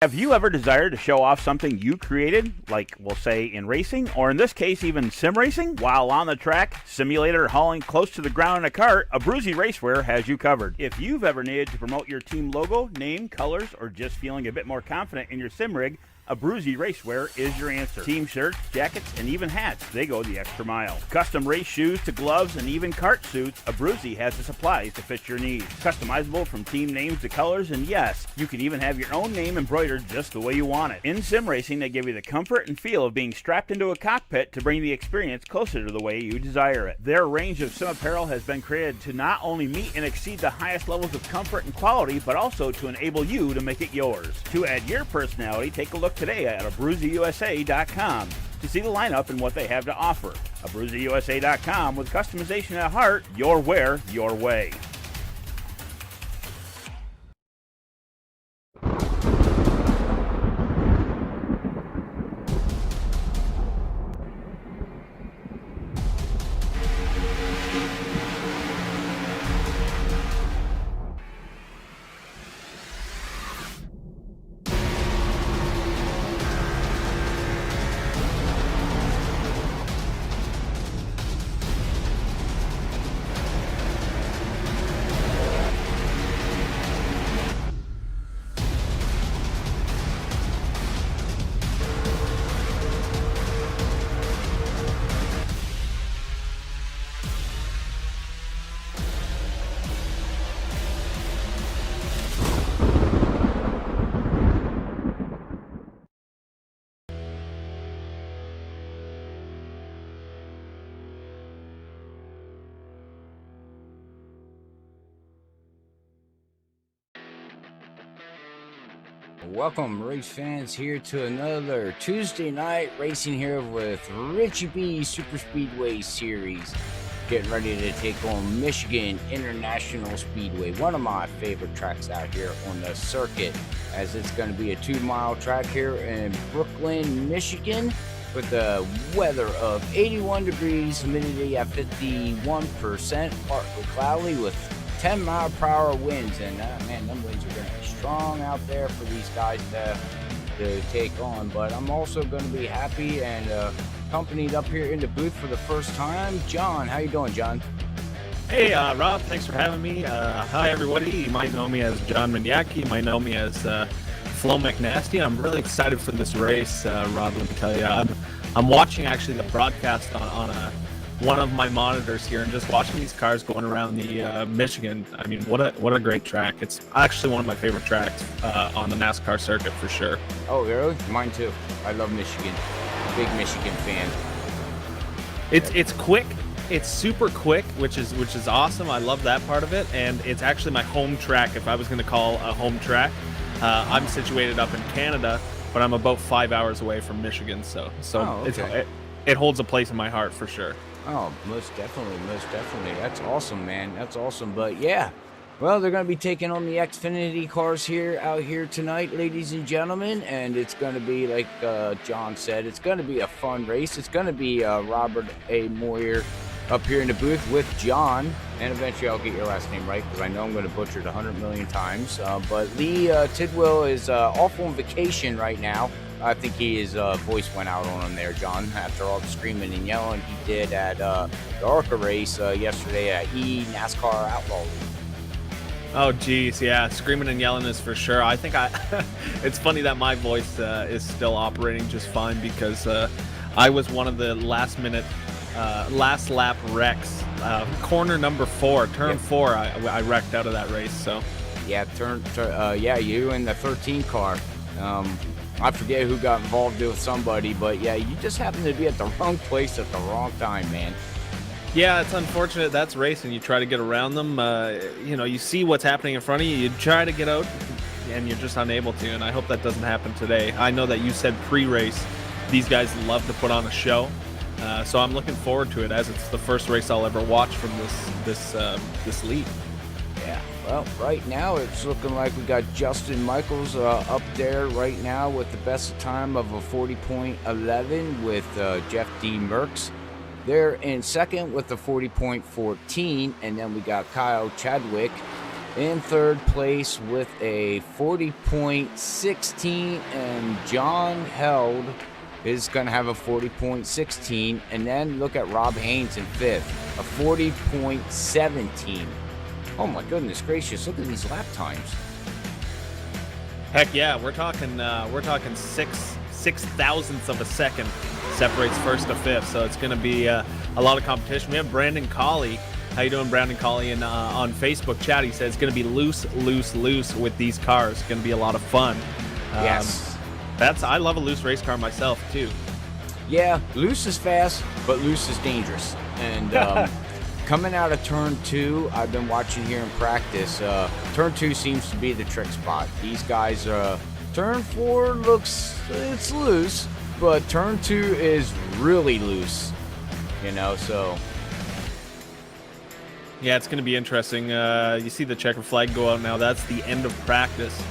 Have you ever desired to show off something you created, like we'll say in racing, or in this case even sim racing? While on the track, simulator, hauling close to the ground in a cart, Abruzzi Racewear has you covered. If you've ever needed to promote your team logo, name, colors, or just feeling a bit more confident in your sim rig, Abruzzi Racewear is your answer. Team shirts, jackets, and even hats, they go the extra mile. Custom race shoes to gloves and even cart suits, Abruzzi has the supplies to fit your needs. Customizable from team names to colors, and yes, you can even have your own name embroidered just the way you want it. In sim racing, they give you the comfort and feel of being strapped into a cockpit to bring the experience closer to the way you desire it. Their range of sim apparel has been created to not only meet and exceed the highest levels of comfort and quality, but also to enable you to make it yours. To add your personality, take a look today at AbruzziUSA.com to see the lineup and what they have to offer. AbruzziUSA.com, with customization at heart, your wear, your way. Welcome, race fans, here to another Tuesday night racing here with Richie-B Super Speedway Series. Getting ready to take on Michigan International Speedway, one of my favorite tracks out here on the circuit, as it's going to be a 2-mile track here in Brooklyn, Michigan, with the weather of 81 degrees, humidity at 51%, partly cloudy with 10-mile-per-hour winds, and man, them winds are going to be strong out there for these guys to take on. But I'm also going to be happy and accompanied up here in the booth for the first time. John, how you doing, John? Hey, Rob, thanks for having me. Hi, everybody. You might know me as John Maniaki. You might know me as Flo McNasty. I'm really excited for this race, Rob, let me tell you. I'm watching, actually, the broadcast on one of my monitors here and just watching these cars going around the Michigan. I mean, what a great track. It's actually one of my favorite tracks on the NASCAR circuit for sure. Oh, really? Mine too. I love Michigan. Big Michigan fan. It's quick. It's super quick, which is awesome. I love that part of it, and it's actually my home track. If I was going to call a home track, I'm situated up in Canada, but I'm about 5 hours away from Michigan, so Oh, okay. it holds a place in my heart for sure. Oh, most definitely, most definitely. That's awesome, man. That's awesome. But yeah, well, they're going to be taking on the Xfinity cars out here tonight, ladies and gentlemen. And it's going to be, like John said, it's going to be a fun race. It's going to be Robert A. Moyer up here in the booth with John. And eventually I'll get your last name right, because I know I'm going to butcher it 100 million times. But Lee Tidwell is off on vacation right now. I think his voice went out on him there, John, after all the screaming and yelling he did at the ARCA race yesterday at NASCAR Outlaw League. Oh, geez, yeah, screaming and yelling is for sure. I think it's funny that my voice is still operating just fine, because I was one of the last lap wrecks. Corner number 4, turn 4, I wrecked out of that race. So yeah, yeah, you and the 13 car. I forget who got involved with somebody, but yeah, you just happened to be at the wrong place at the wrong time, man. yeah, it's unfortunate. That's racing. You try to get around them. You see what's happening in front of you. You try to get out, and you're just unable to. And I hope that doesn't happen today. I know that you said pre-race, these guys love to put on a show. So I'm looking forward to it, as it's the first race I'll ever watch from this league. Yeah, well, right now it's looking like we got Justin Michaels up there right now with the best time of a 40.11 with Jeff D. Merckx. They're in second with the 40.14, and then we got Kyle Chadwick in third place with a 40.16, and John Held is going to have a 40.16. And then look at Rob Haynes in fifth, a 40.17. Oh my goodness gracious, look at these lap times. Heck yeah, we're talking 6 thousandths of a second separates first to fifth, so it's going to be a lot of competition. We have Brandon Colley. How you doing, Brandon Colley? And on Facebook chat, he says it's going to be loose with these cars. It's going to be a lot of fun. Yes. I love a loose race car myself too. Yeah, loose is fast, but loose is dangerous. And coming out of turn 2, I've been watching here in practice. Turn 2 seems to be the trick spot. These guys, turn 4 it's loose, but turn 2 is really loose, so. Yeah, it's going to be interesting. You see the checker flag go out now. That's the end of practice.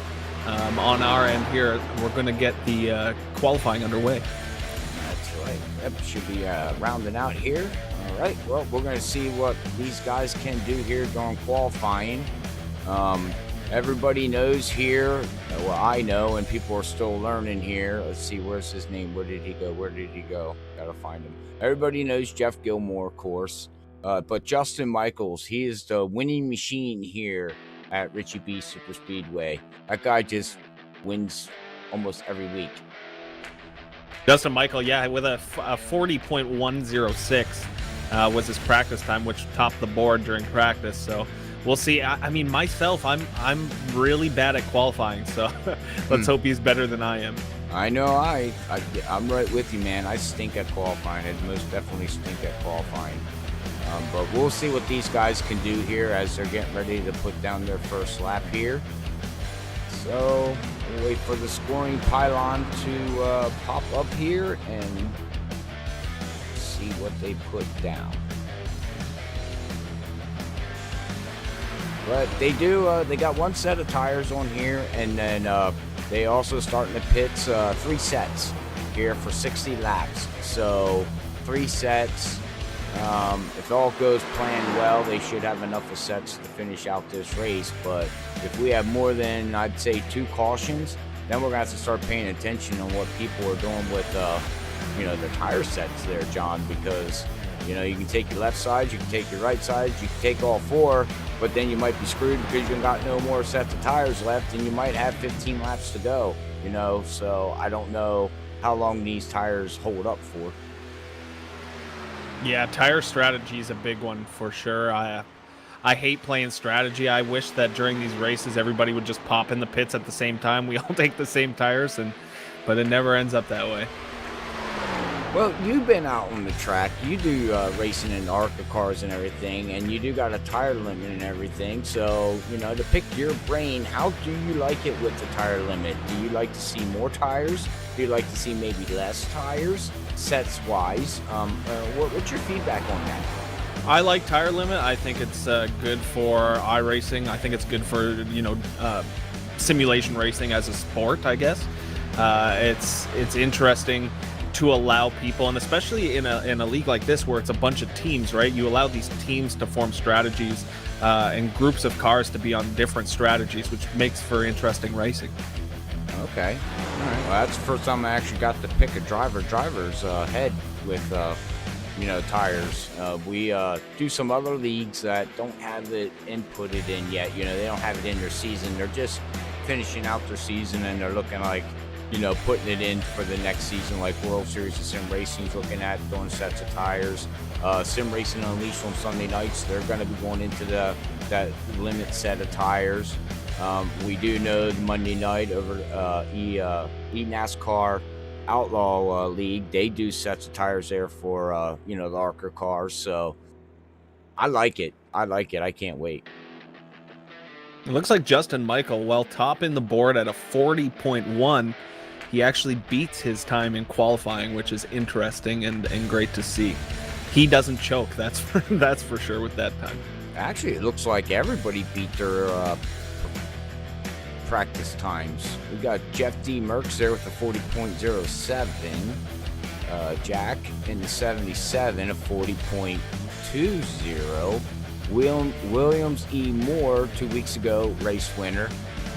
On our end here, we're going to get the qualifying underway. That's right. Yep, should be rounding out here. All right. Well, we're going to see what these guys can do here during qualifying. Everybody knows here. Well, I know, and people are still learning here. Let's see. Where's his name? Where did he go? Gotta find him. Everybody knows Jeff Gilmore, of course. But Justin Michaels, he is the winning machine here at Richie-B Super Speedway. That guy just wins almost every week. Justin Michael, yeah, with a 40.106 was his practice time, which topped the board during practice. So we'll see. I mean, myself, I'm really bad at qualifying, so let's hope he's better than I am. I know I'm right with you, man. I stink at qualifying. I most definitely stink at qualifying. But we'll see what these guys can do here as they're getting ready to put down their first lap here. So we'll wait for the scoring pylon to pop up here and see what they put down. But they do, they got one set of tires on here, and then they also start in the pits 3 sets here for 60 laps. So 3 sets. If all goes planned well, they should have enough of sets to finish out this race. But if we have more than, I'd say, 2 cautions, then we're going to have to start paying attention on what people are doing with, their tire sets there, John, because, you can take your left side, you can take your right side, you can take all 4, but then you might be screwed because you've got no more sets of tires left, and you might have 15 laps to go, so I don't know how long these tires hold up for. Yeah, tire strategy is a big one for sure. I hate playing strategy. I wish that during these races everybody would just pop in the pits at the same time. We all take the same tires, but it never ends up that way. Well, you've been out on the track. You do racing in ARCA cars and everything, and you do got a tire limit and everything. So, to pick your brain, how do you like it with the tire limit? Do you like to see more tires? Do you like to see maybe less tires, sets-wise? What's your feedback on that? I like tire limit. I think it's good for iRacing. I think it's good for, simulation racing as a sport, I guess. It's interesting to allow people, and especially in a league like this where it's a bunch of teams, right? You allow these teams to form strategies and groups of cars to be on different strategies, which makes for interesting racing. Okay. All right. Well, that's the first time I actually got to pick a driver's head with, tires. We do some other leagues that don't have it inputted in yet. They don't have it in their season. They're just finishing out their season, and they're looking like, putting it in for the next season, like World Series of Sim Racing's looking at doing sets of tires. Sim Racing Unleashed on Sunday nights, they're going to be going into that limit set of tires. We do know the Monday night over eNASCAR Outlaw League, they do sets of tires there for the ARCA cars. So I like it. I can't wait. It looks like Justin Michael, while topping the board at a 40.1, he actually beats his time in qualifying, which is interesting and great to see. He doesn't choke, that's for sure with that time. Actually, it looks like everybody beat their practice times. We got Jeff D. Merckx there with a 40.07. Jack in the 77, a 40.20. Williams E. Moore 2 weeks ago, race winner,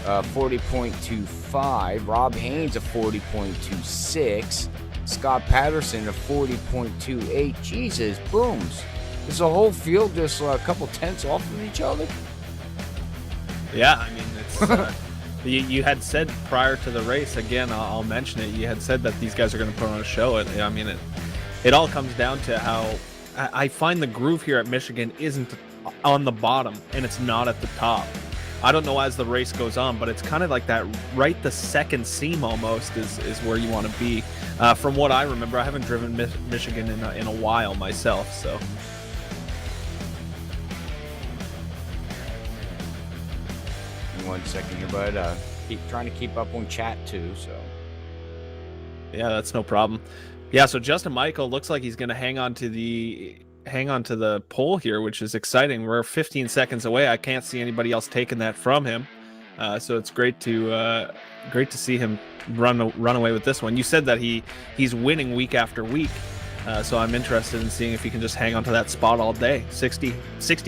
40.25. Rob Haynes a 40.26. Scott Patterson a 40.28. Jesus, booms. Is the whole field just a couple tenths off of each other? Yeah, I mean, it's you had said prior to the race, again, I'll mention it, you had said that these guys are going to put on a show. I mean, it all comes down to how I find the groove here at Michigan isn't on the bottom, and it's not at the top. I don't know as the race goes on, but it's kind of like that right the second seam almost is where you want to be. From what I remember, I haven't driven Michigan in a while myself, so. One second here, bud. Keep trying to keep up on chat too, so. Yeah, that's no problem. Yeah, so Justin Michael looks like he's going to hang on to the pole here, which is exciting. We're 15 seconds away. I can't see anybody else taking that from him, so it's great to see him run away with this one. You said that he's winning week after week, so I'm interested in seeing if he can just hang on to that spot all day. 60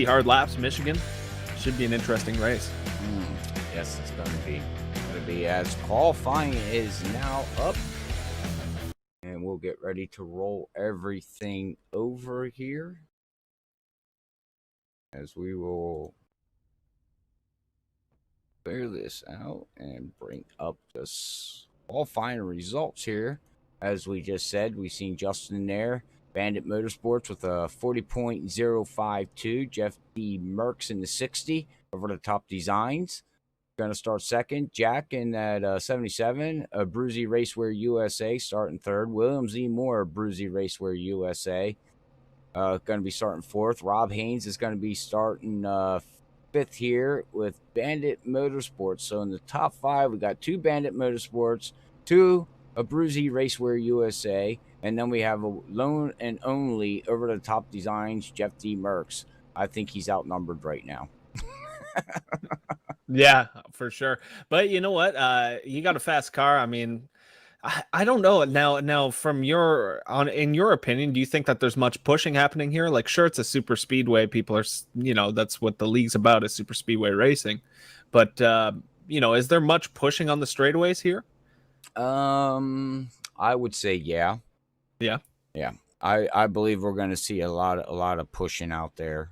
hard laps, Michigan should be an interesting race. Yes, it's going to be as qualifying is now up. And we'll get ready to roll everything over here. As we will clear this out and bring up the qualifying results here. As we just said, we've seen Justin there. Bandit Motorsports with a 40.052. Jeff D. Merckx in the 60 over the top designs. Going to start second. Jack in that 77. Bruzy Racewear USA starting third. Williams E. Moore, Bruzy Racewear USA. Going to be starting fourth. Rob Haynes is going to be starting fifth here with Bandit Motorsports. So in the top five, we got 2 Bandit Motorsports, 2 Bruzy Racewear USA, and then we have a lone and only over the top designs, Jeff D. Merckx. I think he's outnumbered right now. Yeah, for sure. But you know what? You got a fast car. I mean, I don't know. Now from in your opinion, do you think that there's much pushing happening here? Like, sure, it's a super speedway. People are, that's what the league's about, is super speedway racing. But, is there much pushing on the straightaways here? I would say, yeah. Yeah. Yeah. I believe we're going to see a lot of pushing out there.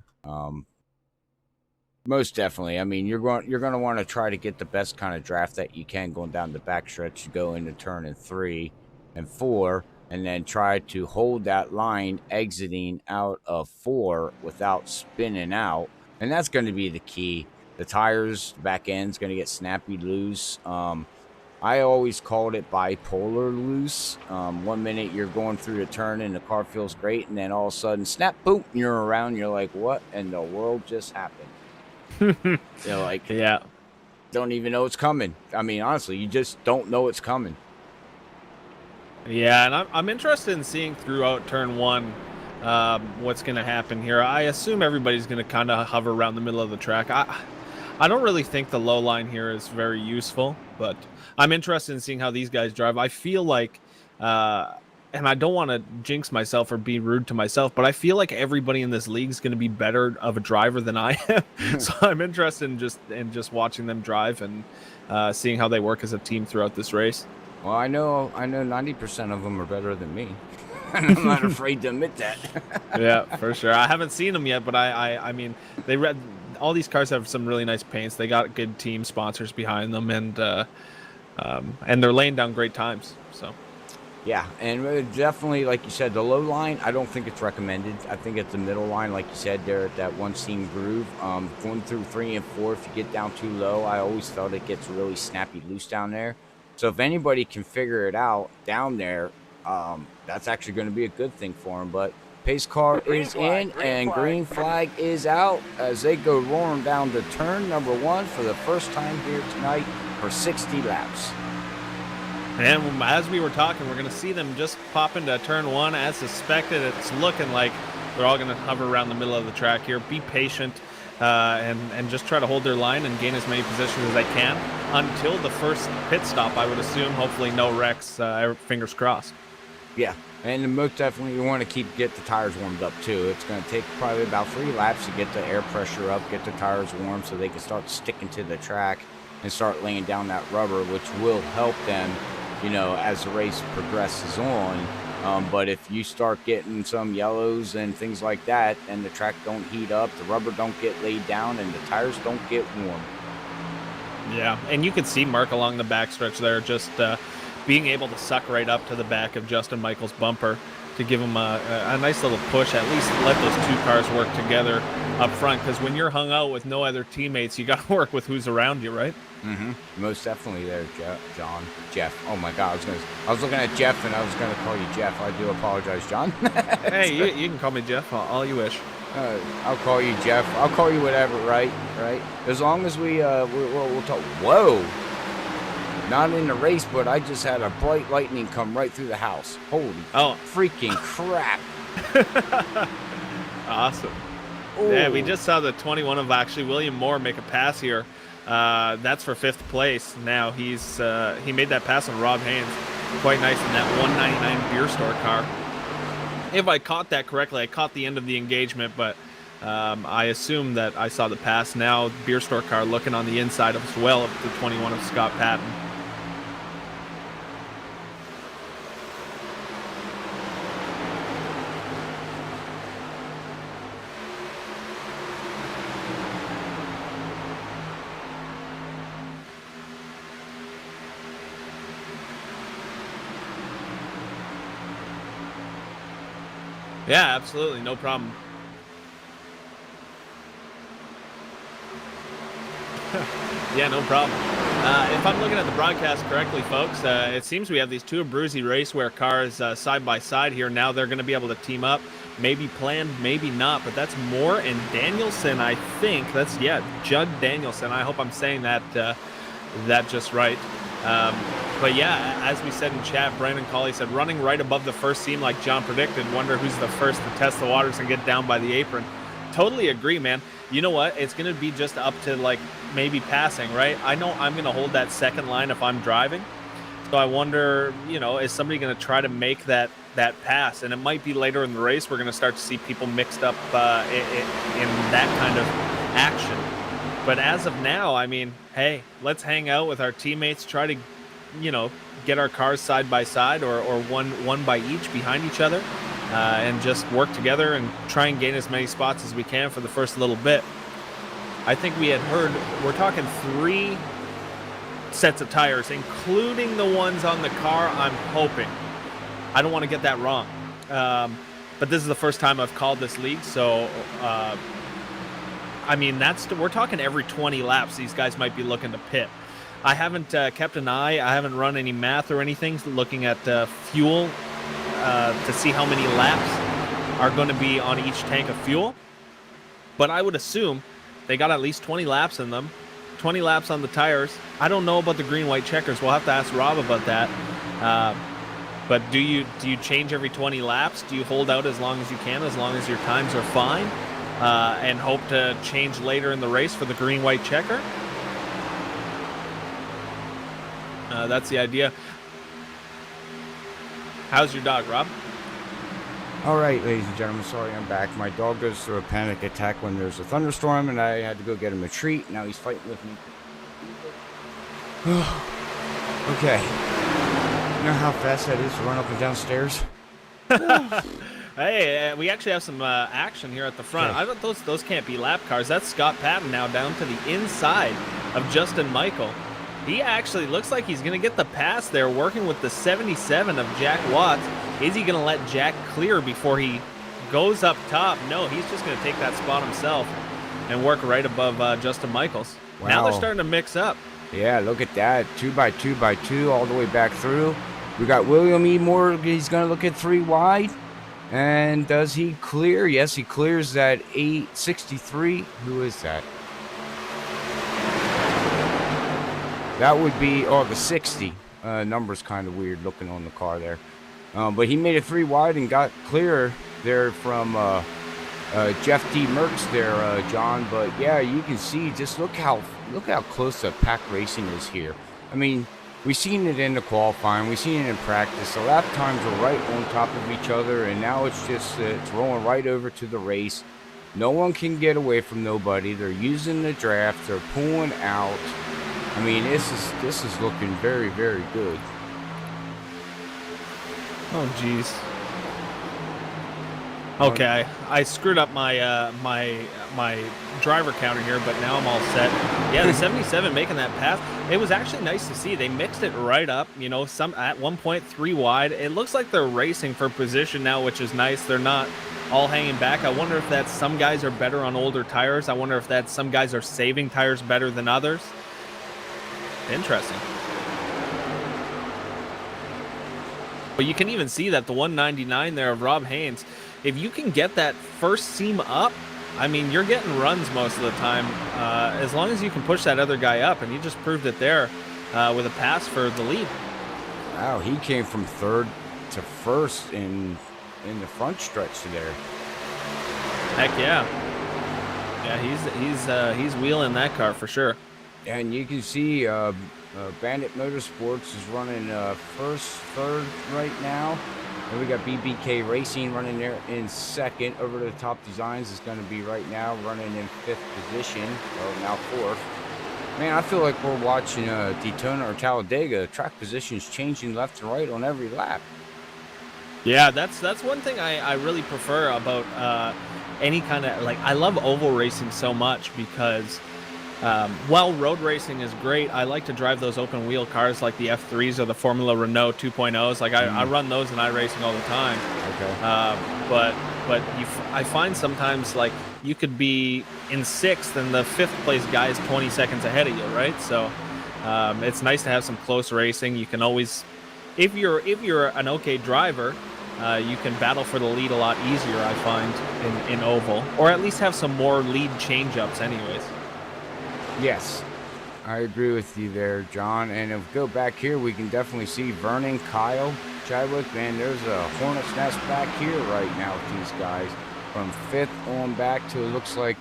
Most definitely. I mean, you're going to want to try to get the best kind of draft that you can going down the backstretch to go into turn in 3 and 4, and then try to hold that line exiting out of 4 without spinning out. And that's going to be the key. The tires, the back end's going to get snappy loose. I always called it bipolar loose. 1 minute you're going through the turn and the car feels great, and then all of a sudden, snap, boom, you're around. You're like, what in the world just happened? You're like, yeah, don't even know it's coming. I mean, honestly, you just don't know it's coming. Yeah, and I'm interested in seeing throughout turn 1 what's going to happen here. I assume everybody's going to kind of hover around the middle of the track. I don't really think the low line here is very useful, but I'm interested in seeing how these guys drive. I feel like, and I don't want to jinx myself or be rude to myself, but I feel like everybody in this league is going to be better of a driver than I am. So I'm interested in just watching them drive and seeing how they work as a team throughout this race. Well, I know 90% of them are better than me. I'm not afraid to admit that. Yeah, for sure. I haven't seen them yet, but I mean, all these cars have some really nice paints. They got good team sponsors behind them, and they're laying down great times. So. Yeah, and definitely, like you said, the low line, I don't think it's recommended. I think it's the middle line, like you said, there at that 1-seam groove. Going through 3 and 4, if you get down too low, I always felt it gets really snappy loose down there. So if anybody can figure it out down there, that's actually going to be a good thing for them. But pace car is in, and green flag is out as they go roaring down to turn number 1 for the first time here tonight for 60 laps. And as we were talking, we're going to see them just pop into turn 1 as suspected. It's looking like they're all going to hover around the middle of the track here. Be patient and just try to hold their line and gain as many positions as they can until the first pit stop, I would assume. Hopefully no wrecks, fingers crossed. Yeah, And most definitely you want to get the tires warmed up too. It's going to take probably about 3 laps to get the air pressure up, get the tires warm so they can start sticking to the track and start laying down that rubber, which will help them, you know, as the race progresses on. But if you start getting some yellows and things like that, and the track don't heat up, the rubber don't get laid down, and the tires don't get warm. Yeah, and you can see Mark along the backstretch there just being able to suck right up to the back of Justin Michael's bumper to give him a nice little push, at least let those 2 cars work together up front, because when you're hung out with no other teammates, you got to work with who's around you, right? Most definitely there, Jeff. Oh my God, I was looking at Jeff and I was gonna call you Jeff. I do apologize, John. Hey, you can call me Jeff all you wish. I'll call you Jeff. I'll call you whatever, right? As long as we'll talk. Whoa! Not in the race, but I just had a bright lightning come right through the house. Holy freaking crap! Awesome. Ooh. Yeah, we just saw the 21 of actually William Moore make a pass here. That's for 5th place. Now he made that pass on Rob Haynes, quite nice in that 199 beer store car. If I caught that correctly, I caught the end of the engagement, but I assume that I saw the pass. Now beer store car looking on the inside as well of the 21 of Scott Patton. Yeah, absolutely. No problem. Yeah, no problem. If I'm looking at the broadcast correctly, folks, it seems we have these 2 Abruzzi Racewear cars side by side here. Now they're going to be able to team up. Maybe planned, maybe not, but that's Moore and Danielson, I think. That's, Judd Danielson. I hope I'm saying that just right. But yeah, as we said in chat, Brandon Colley said, running right above the first seam like John predicted. Wonder who's the first to test the waters and get down by the apron. Totally agree, man. You know what? It's going to be just up to, like, maybe passing, right? I know I'm going to hold that second line if I'm driving. So I wonder, you know, is somebody going to try to make that pass? And it might be later in the race we're going to start to see people mixed up in that kind of action. But as of now, I mean, hey, let's hang out with our teammates, try to, you know, get our cars side by side or one by each behind each other, and just work together and try and gain as many spots as we can for the first little bit. I think we had heard, we're talking 3 sets of tires, including the ones on the car, I'm hoping. I don't want to get that wrong. But this is the first time I've called this league, so I mean, we're talking every 20 laps these guys might be looking to pit. I haven't kept an eye. I haven't run any math or anything looking at fuel to see how many laps are going to be on each tank of fuel. But I would assume they got at least 20 laps in them, 20 laps on the tires. I don't know about the green-white checkers. We'll have to ask Rob about that. But do you change every 20 laps? Do you hold out as long as you can, as long as your times are fine, and hope to change later in the race for the green-white checker? That's the idea. How's your dog, Rob? All right, ladies and gentlemen, sorry I'm back. My dog goes through a panic attack when there's a thunderstorm, and I had to go get him a treat. Now he's fighting with me. Okay. You know how fast that is to run up and down stairs? Hey, we actually have some action here at the front. Okay. I thought those can't be lap cars. That's Scott Patton now down to the inside of Justin Michael. He actually looks like he's going to get the pass there, working with the 77 of Jack Watts. Is he going to let Jack clear before he goes up top? No, he's just going to take that spot himself and work right above Justin Michaels. Wow. Now they're starting to mix up. Yeah, look at that. 2x2x2 all the way back through. We got William E. Moore. He's going to look at 3 wide. And does he clear? Yes, he clears that 863. Who is that? That would be, the 60. Number's kind of weird looking on the car there. But he made it 3 wide and got clear there from Jeff D. Merckx there, John. But yeah, you can see, just look how close the pack racing is here. I mean, We've seen it in the qualifying. We've seen it in practice. The lap times are right on top of each other, and now it's just it's rolling right over to the race. No one can get away from nobody. They're using the draft. They're pulling out. I mean, this is looking very, very good. Oh, jeez. Okay, I screwed up my my driver counter here, but now I'm all set. Yeah, the 77 making that pass. It was actually nice to see. They mixed it right up. You know, some at 1.3 wide. It looks like they're racing for position now, which is nice. They're not all hanging back. I wonder if that's some guys are better on older tires. I wonder if that's some guys are saving tires better than others. Interesting. But you can even see that the 199 there of Rob Haynes, if you can get that first seam up, I mean, you're getting runs most of the time, as long as you can push that other guy up, and you just proved it there with a pass for the lead. Wow, he came from third to first in the front stretch there. Heck yeah. Yeah, he's wheeling that car for sure. And you can see Bandit Motorsports is running third right now. And we got BBK Racing running there in second. Over the Top Designs is going to be right now running in fifth position, or now fourth. Man, I feel like we're watching Daytona or Talladega. Track positions changing left and right on every lap. Yeah, that's one thing I really prefer about any kind of, like, I love oval racing so much because while road racing is great, I like to drive those open wheel cars like the F3s or the Formula Renault 2.0s. Like I run those in iRacing all the time. Okay. But I find sometimes like you could be in sixth and the fifth place guy is 20 seconds ahead of you, right? So it's nice to have some close racing. You can always, if you're an okay driver, you can battle for the lead a lot easier, I find, in oval, or at least have some more lead change-ups anyways. Yes, I agree with you there, John. And if we go back here, we can definitely see Vernon, Kyle, Chadwick. Man, there's a hornet's nest back here right now with these guys. From fifth on back to, it looks like,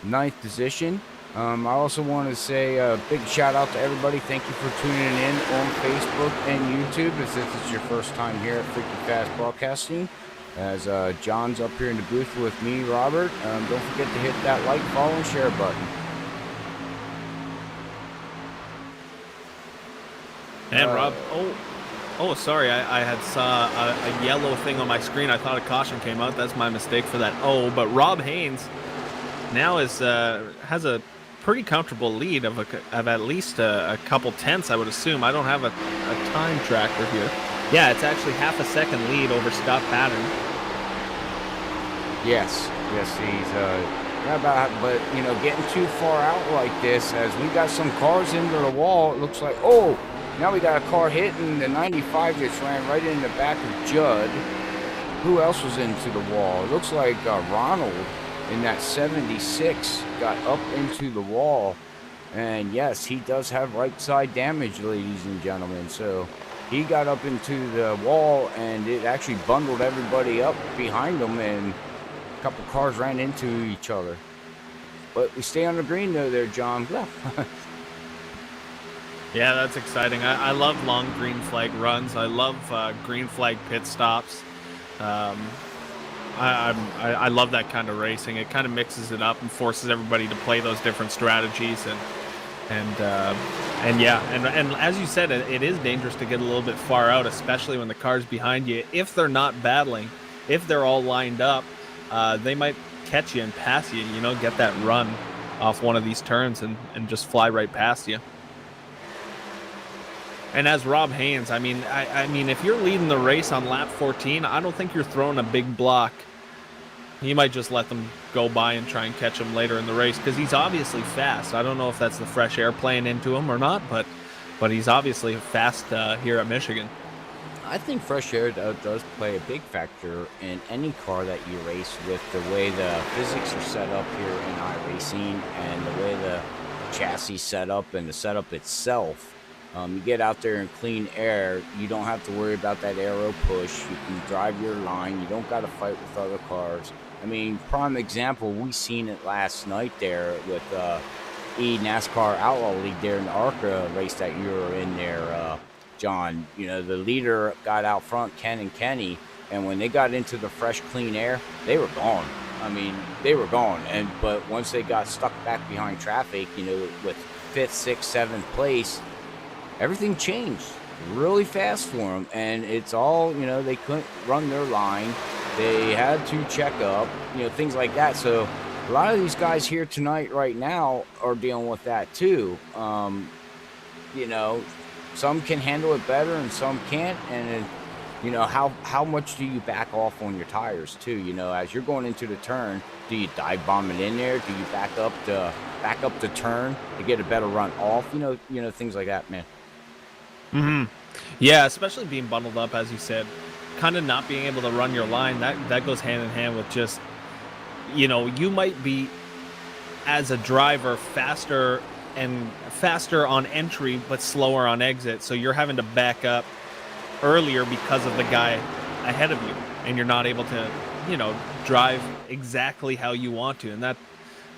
ninth position. I also want to say a big shout out to everybody. Thank you for tuning in on Facebook and YouTube. If this is your first time here at Freaking Fast Broadcasting, as John's up here in the booth with me, Robert. Don't forget to hit that like, follow, and share button. And Rob, oh, sorry, I had saw a yellow thing on my screen. I thought a caution came out. That's my mistake for that. Oh, but Rob Haynes now has a pretty comfortable lead of at least a couple tenths, I would assume. I don't have a time tracker here. Yeah, it's actually half a second lead over Scott Patton. Yes, he's about, but you know, getting too far out like this, as we got some cars into the wall. It looks like, oh, now we got a car hitting the 95 just ran right in the back of Judd. Who else was into the wall? It looks like Ronald in that 76 got up into the wall. And yes, he does have right side damage, ladies and gentlemen. So he got up into the wall and it actually bundled everybody up behind him, and a couple cars ran into each other. But we stay on the green though there, John. Yeah, that's exciting. I love long green flag runs. I love green flag pit stops. I love that kind of racing. It kind of mixes it up and forces everybody to play those different strategies. And yeah, and as you said, it is dangerous to get a little bit far out, especially when the car's behind you. If they're not battling, if they're all lined up, they might catch you and pass you. You know, get that run off one of these turns and just fly right past you. And as Rob Haynes, I mean, if you're leading the race on lap 14, I don't think you're throwing a big block. You might just let them go by and try and catch him later in the race, because he's obviously fast. I don't know if that's the fresh air playing into him or not, but he's obviously fast here at Michigan. I think fresh air does play a big factor in any car that you race, with the way the physics are set up here in iRacing and the way the chassis set up and the setup itself. You get out there in clean air, you don't have to worry about that aero push. You can drive your line. You don't got to fight with other cars. I mean, prime example, we seen it last night there with NASCAR Outlaw League there in the ARCA race that you were in there, John. You know, the leader got out front, Ken and Kenny, and when they got into the fresh, clean air, they were gone. I mean, they were gone. But once they got stuck back behind traffic, you know, with 5th, 6th, 7th place, everything changed really fast for them. And it's all, you know, they couldn't run their line. They had to check up, you know, things like that. So a lot of these guys here tonight right now are dealing with that too. You know, some can handle it better and some can't. And you know, how much do you back off on your tires too? You know, as you're going into the turn, do you dive bomb it in there? Do you back up the turn to get a better run off? You know, things like that, man. Mm-hmm. Yeah, especially being bundled up, as you said, kind of not being able to run your line. That goes hand in hand with just, you know, you might be as a driver faster on entry, but slower on exit. So you're having to back up earlier because of the guy ahead of you, and you're not able to, you know, drive exactly how you want to. And that,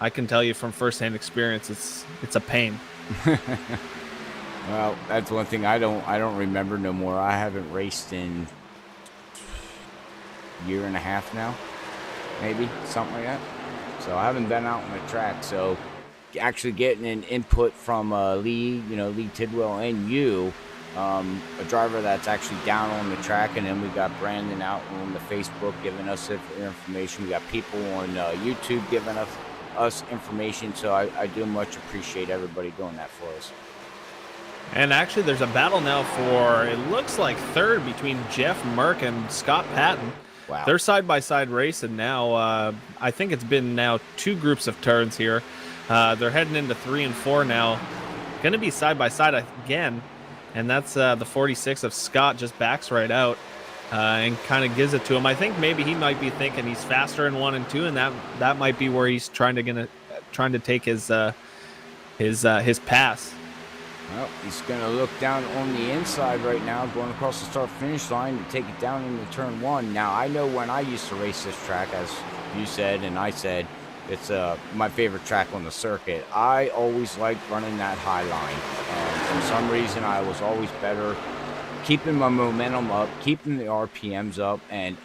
I can tell you from firsthand experience, it's a pain. Well, that's one thing I don't remember no more. I haven't raced in a year and a half now, maybe something like that. So I haven't been out on the track. So actually getting an input from Lee, you know, Lee Tidwell and you, a driver that's actually down on the track, and then we got Brandon out on the Facebook giving us information. We got people on YouTube giving us information. So I do much appreciate everybody doing that for us. And actually, there's a battle now for, it looks like, third between Jeff Merck and Scott Patton. Wow. They're side-by-side racing now. I think it's been now 2 groups of turns here. They're heading into 3 and 4 now. Going to be side-by-side again. And that's the 46 of Scott just backs right out and kind of gives it to him. I think maybe he might be thinking he's faster in 1 and 2, and that might be where he's trying to take his pass. Well, he's going to look down on the inside right now, going across the start-finish line to take it down into turn 1. Now, I know when I used to race this track, as you said and I said, it's my favorite track on the circuit. I always liked running that high line. And for some reason, I was always better keeping my momentum up, keeping the RPMs up, and,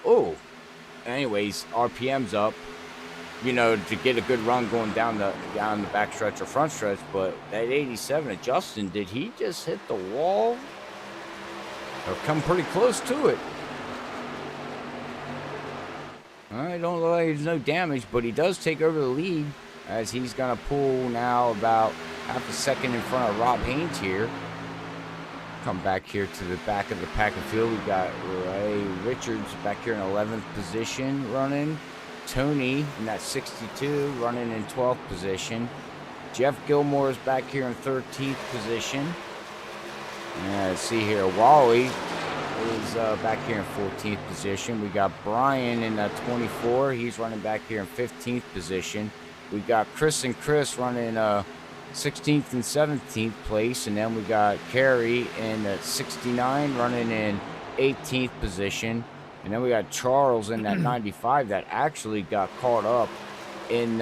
anyways, RPMs up, you know, to get a good run going down the back stretch or front stretch. But that 87 of Justin, did he just hit the wall or come pretty close to it? I don't look like there's no damage, but he does take over the lead as he's going to pull now about half a second in front of Rob Haynes here. Come back here to the back of the pack and field. We got Ray Richards back here in 11th position running. Tony in that 62 running in 12th position. Jeff Gilmore is back here in 13th position. And let's see here, Wally is back here in 14th position. We got Brian in 24. He's running back here in 15th position. We got Chris and Chris running 16th and 17th place. And then we got Kerry in 69 running in 18th position. And then we got Charles in that 95 that actually got caught up in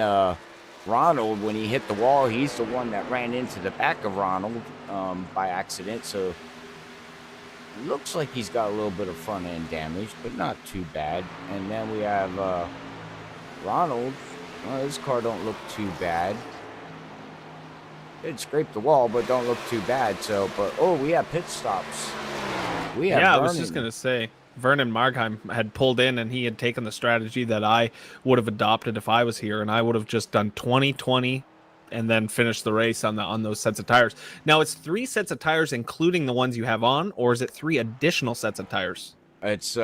Ronald when he hit the wall. He's the one that ran into the back of Ronald by accident. So it looks like he's got a little bit of front end damage, but not too bad. And then we have Ronald. Well, his car don't look too bad. It scraped the wall, but don't look too bad. So, but we have pit stops. We have I was just gonna say, Vernon Markheim had pulled in, and he had taken the strategy that I would have adopted if I was here, and I would have just done 20-20 and then finished the race on those sets of tires. Now, it's 3 sets of tires, including the ones you have on, or is it 3 additional sets of tires? It's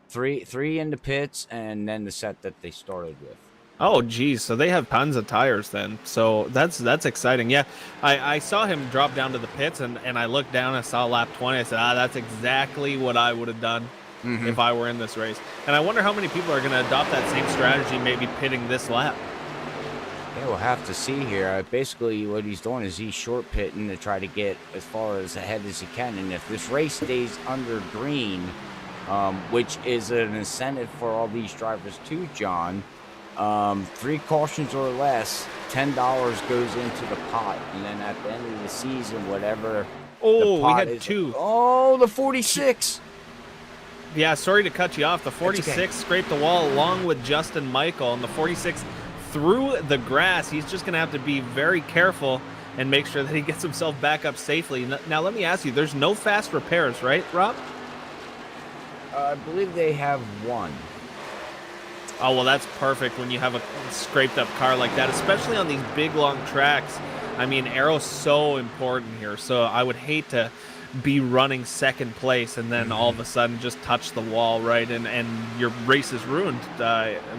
three in the pits, and then the set that they started with. Oh, geez. So they have tons of tires then. So that's exciting. Yeah, I saw him drop down to the pits, and I looked down, I saw lap 20. I said, that's exactly what I would have done if I were in this race. And I wonder how many people are going to adopt that same strategy, maybe pitting this lap. Yeah, we'll have to see here. Basically, what he's doing is he's short pitting to try to get as far as ahead as he can. And if this race stays under green, which is an incentive for all these drivers too, John, 3 cautions or less, $10 goes into the pot, and then at the end of the season, whatever the Oh, we pot had is. 2. Oh, the 46. Yeah, sorry to cut you off. The That's 46 okay. scraped the wall along with Justin Michael, and the 46 through the grass. He's just going to have to be very careful and make sure that he gets himself back up safely. Now, let me ask you, there's no fast repairs, right, Rob? I believe they have 1. Oh, well, that's perfect when you have a scraped up car like that, especially on these big, long tracks. I mean, aero's so important here, so I would hate to be running second place and then all of a sudden just touch the wall, right? And your race is ruined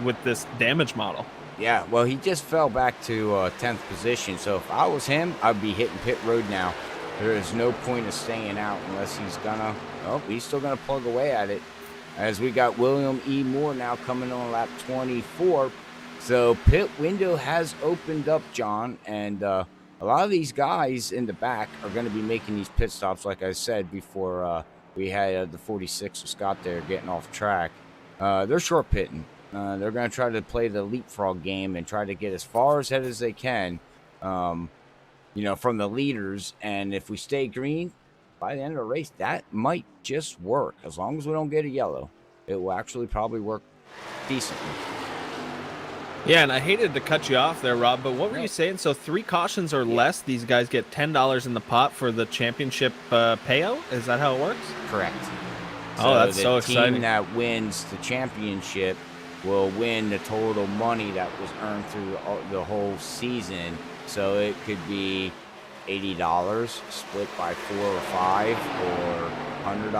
with this damage model. Yeah, well, he just fell back to 10th position, so if I was him, I'd be hitting pit road now. There is no point of staying out unless he's gonna, oh, he's still gonna plug away at it. As we got William E. Moore now coming on lap 24. So pit window has opened up, John, and a lot of these guys in the back are going to be making these pit stops, like I said before we had the 46 with Scott there getting off track. They're short pitting. They're going to try to play the leapfrog game and try to get as far ahead as they can, from the leaders. And if we stay green, by the end of the race, that might just work. As long as we don't get a yellow, it will actually probably work decently. Yeah, and I hated to cut you off there, Rob, but what were you saying? So 3 cautions or less, these guys get $10 in the pot for the championship payout? Is that how it works? Correct. Oh, that's so exciting. The team that wins the championship will win the total money that was earned through the whole season. So it could be $80 split by 4 or 5, or $100,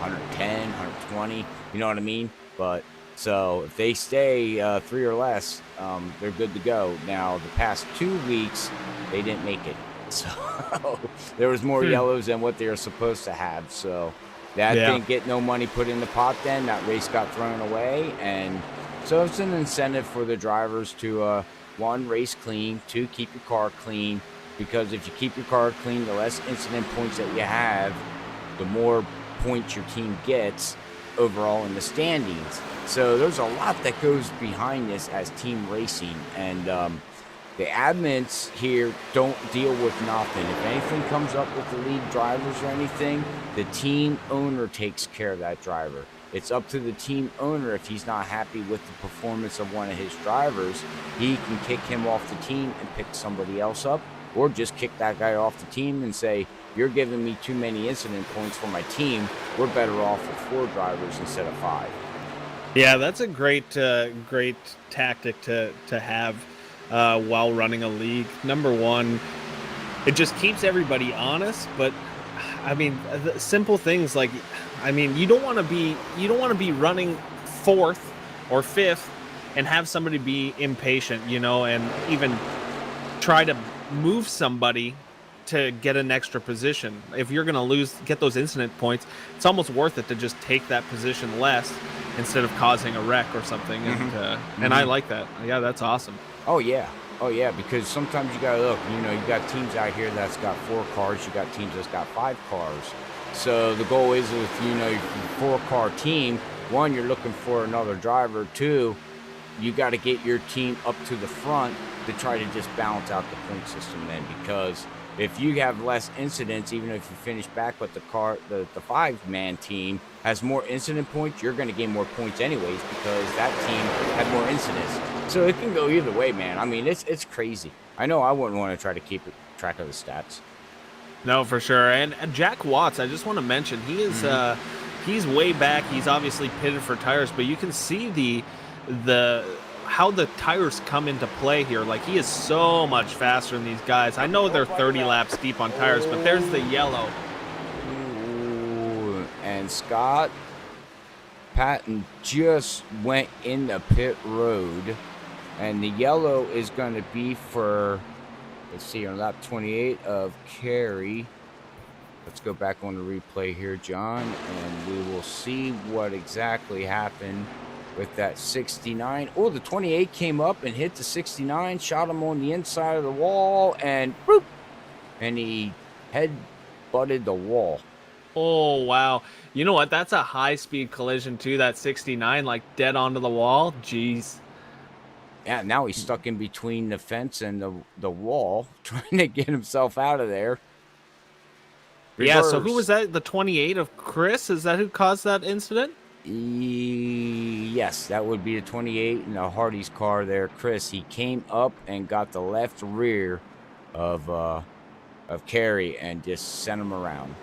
$110, $120. You know what I mean? But so if they stay 3 or less, they're good to go. Now the past 2 weeks, they didn't make it. So there was more yellows than what they were supposed to have. So that didn't get no money put in the pot. Then that race got thrown away, and so it's an incentive for the drivers to 1, race clean, 2, keep your car clean. Because if you keep your car clean, the less incident points that you have, the more points your team gets overall in the standings. So there's a lot that goes behind this as team racing. And the admins here don't deal with nothing. If anything comes up with the lead drivers or anything, the team owner takes care of that driver. It's up to the team owner. If he's not happy with the performance of one of his drivers, he can kick him off the team and pick somebody else up. Or just kick that guy off the team and say, you're giving me too many incident points for my team. We're better off with 4 drivers instead of 5. Yeah, that's a great tactic to have while running a league. Number one, it just keeps everybody honest. But I mean, the simple things like, I mean, you don't want to be running 4th or 5th and have somebody be impatient, and even try to move somebody to get an extra position. If you're going to get those incident points, it's almost worth it to just take that position less instead of causing a wreck or something. And I like that. Yeah, that's awesome. Oh yeah, because sometimes you gotta look, you got teams out here that's got 4 cars, you got teams that's got 5 cars. So the goal is with, your 4-car team, 1, you're looking for another driver. 2, you got to get your team up to the front to try to just balance out the point system then, because if you have less incidents, even if you finish back with the 5-man team has more incident points, you're going to gain more points anyways because that team had more incidents. So it can go either way, man. I mean, it's crazy. I know I wouldn't want to try to keep track of the stats. No, for sure. And Jack Watts, I just want to mention, he is he's way back. He's obviously pitted for tires, but you can see the how the tires come into play here. Like, he is so much faster than these guys. I know they're 30 laps deep on tires, but there's the yellow. Ooh, and Scott Patton just went in the pit road, and the yellow is going to be for, let's see, on lap 28 of Carey. Let's go back on the replay here, John, and we will see what exactly happened with that 69. Oh, the 28 came up and hit the 69, shot him on the inside of the wall, and boop, and he head butted the wall. Oh, wow. You know what? That's a high-speed collision, too, that 69, like, dead onto the wall. Jeez. Yeah, now he's stuck in between the fence and the wall, trying to get himself out of there. Yeah, so who Reverse. was that? The 28 of Chris? Is that who caused that incident? Yes, that would be the 28 in the Hardy's car there, Chris. He came up and got the left rear of Carey and just sent him around.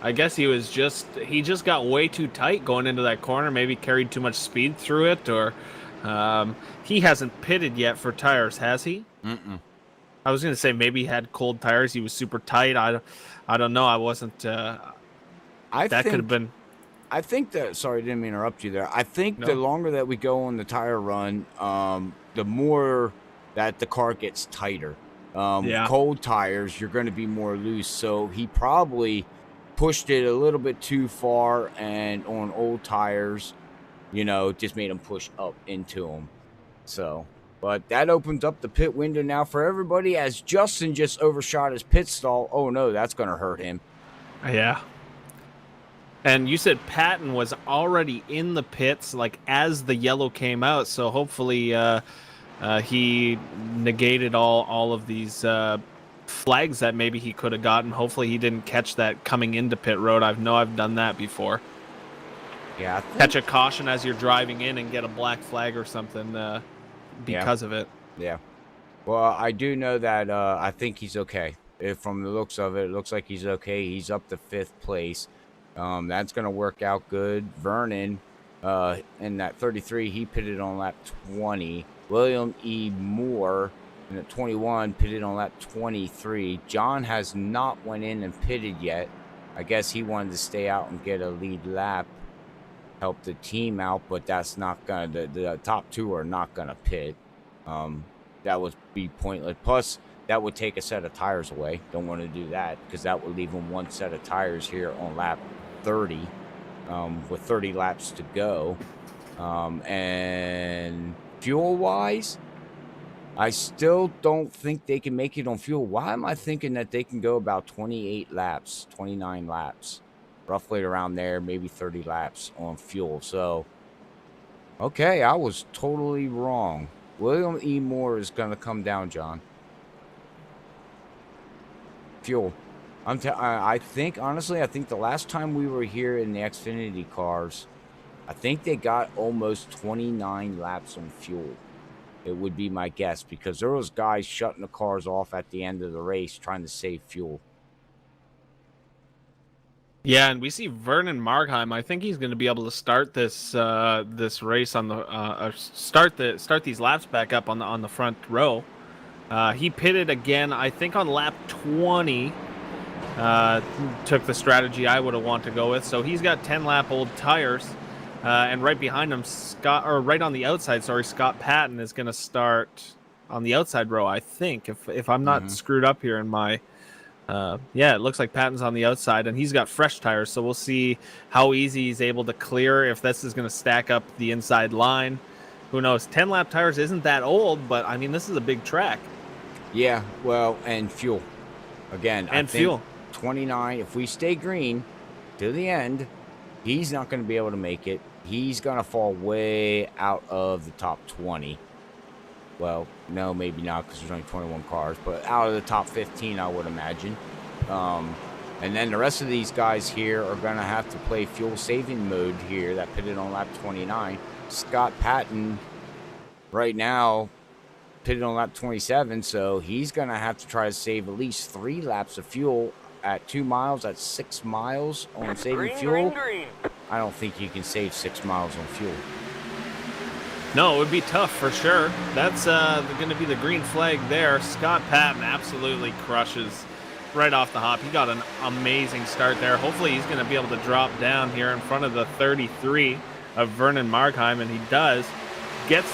I guess he just got way too tight going into that corner. Maybe carried too much speed through it, or he hasn't pitted yet for tires, has he? Mm-mm. I was gonna say maybe he had cold tires. He was super tight. I don't know. I wasn't. That could have been. I think that. Sorry, I didn't mean to interrupt you there. I think the longer that we go on the tire run, the more that the car gets tighter. Cold tires, you're going to be more loose. So he probably pushed it a little bit too far, and on old tires, just made him push up into them. So, but that opens up the pit window now for everybody as Justin just overshot his pit stall. Oh no, that's going to hurt him. Yeah. And you said Patton was already in the pits, like as the yellow came out. So hopefully he negated all of these flags that maybe he could have gotten. Hopefully he didn't catch that coming into pit road. I've done that before. Yeah, catch a caution as you're driving in and get a black flag or something because of it. Yeah. Well, I do know that I think he's okay. From the looks of it, it looks like he's okay. He's up to 5th place. That's going to work out good. Vernon, in that 33, he pitted on lap 20. William E. Moore in at 21 pitted on lap 23. John has not went in and pitted yet. I guess he wanted to stay out and get a lead lap, help the team out, but that's not going to, the top two are not going to pit. That would be pointless. Plus, that would take a set of tires away. Don't want to do that because that would leave them one set of tires here on lap 30 with 30 laps to go. And fuel-wise, I still don't think they can make it on fuel. Why am I thinking that they can go about 28 laps, 29 laps, roughly around there, maybe 30 laps on fuel? So, okay, I was totally wrong. William E. Moore is going to come down, John. Fuel. I think, honestly, I think the last time we were here in the Xfinity cars, I think they got almost 29 laps on fuel. It would be my guess because there was guys shutting the cars off at the end of the race trying to save fuel. Yeah, and we see Vernon Markheim. I think he's going to be able to start this this race on the start these laps back up on the front row. He pitted again, I think, on lap 20. Took the strategy I would have wanted to go with. So he's got 10-lap old tires, and right behind him, right on the outside, Scott Patton is going to start on the outside row. I think, if I'm not screwed up here in my. Yeah, it looks like Patton's on the outside, and he's got fresh tires, so we'll see how easy he's able to clear, if this is going to stack up the inside line. Who knows? 10-lap tires isn't that old, but, I mean, this is a big track. Yeah, well, and fuel. Again, and I think fuel. 29, if we stay green to the end, he's not going to be able to make it. He's going to fall way out of the top 20. Well, no, maybe not because there's only 21 cars, but out of the top 15, I would imagine. And then the rest of these guys here are going to have to play fuel saving mode here that pitted on lap 29. Scott Patton right now pitted on lap 27, so he's going to have to try to save at least 3 laps of fuel at 2 miles, at 6 miles on saving fuel. Green. I don't think you can save 6 miles on fuel. No, it would be tough for sure. That's going to be the green flag there. Scott Patton absolutely crushes right off the hop. He got an amazing start there. Hopefully he's going to be able to drop down here in front of the 33 of Vernon Markheim, and he does. Gets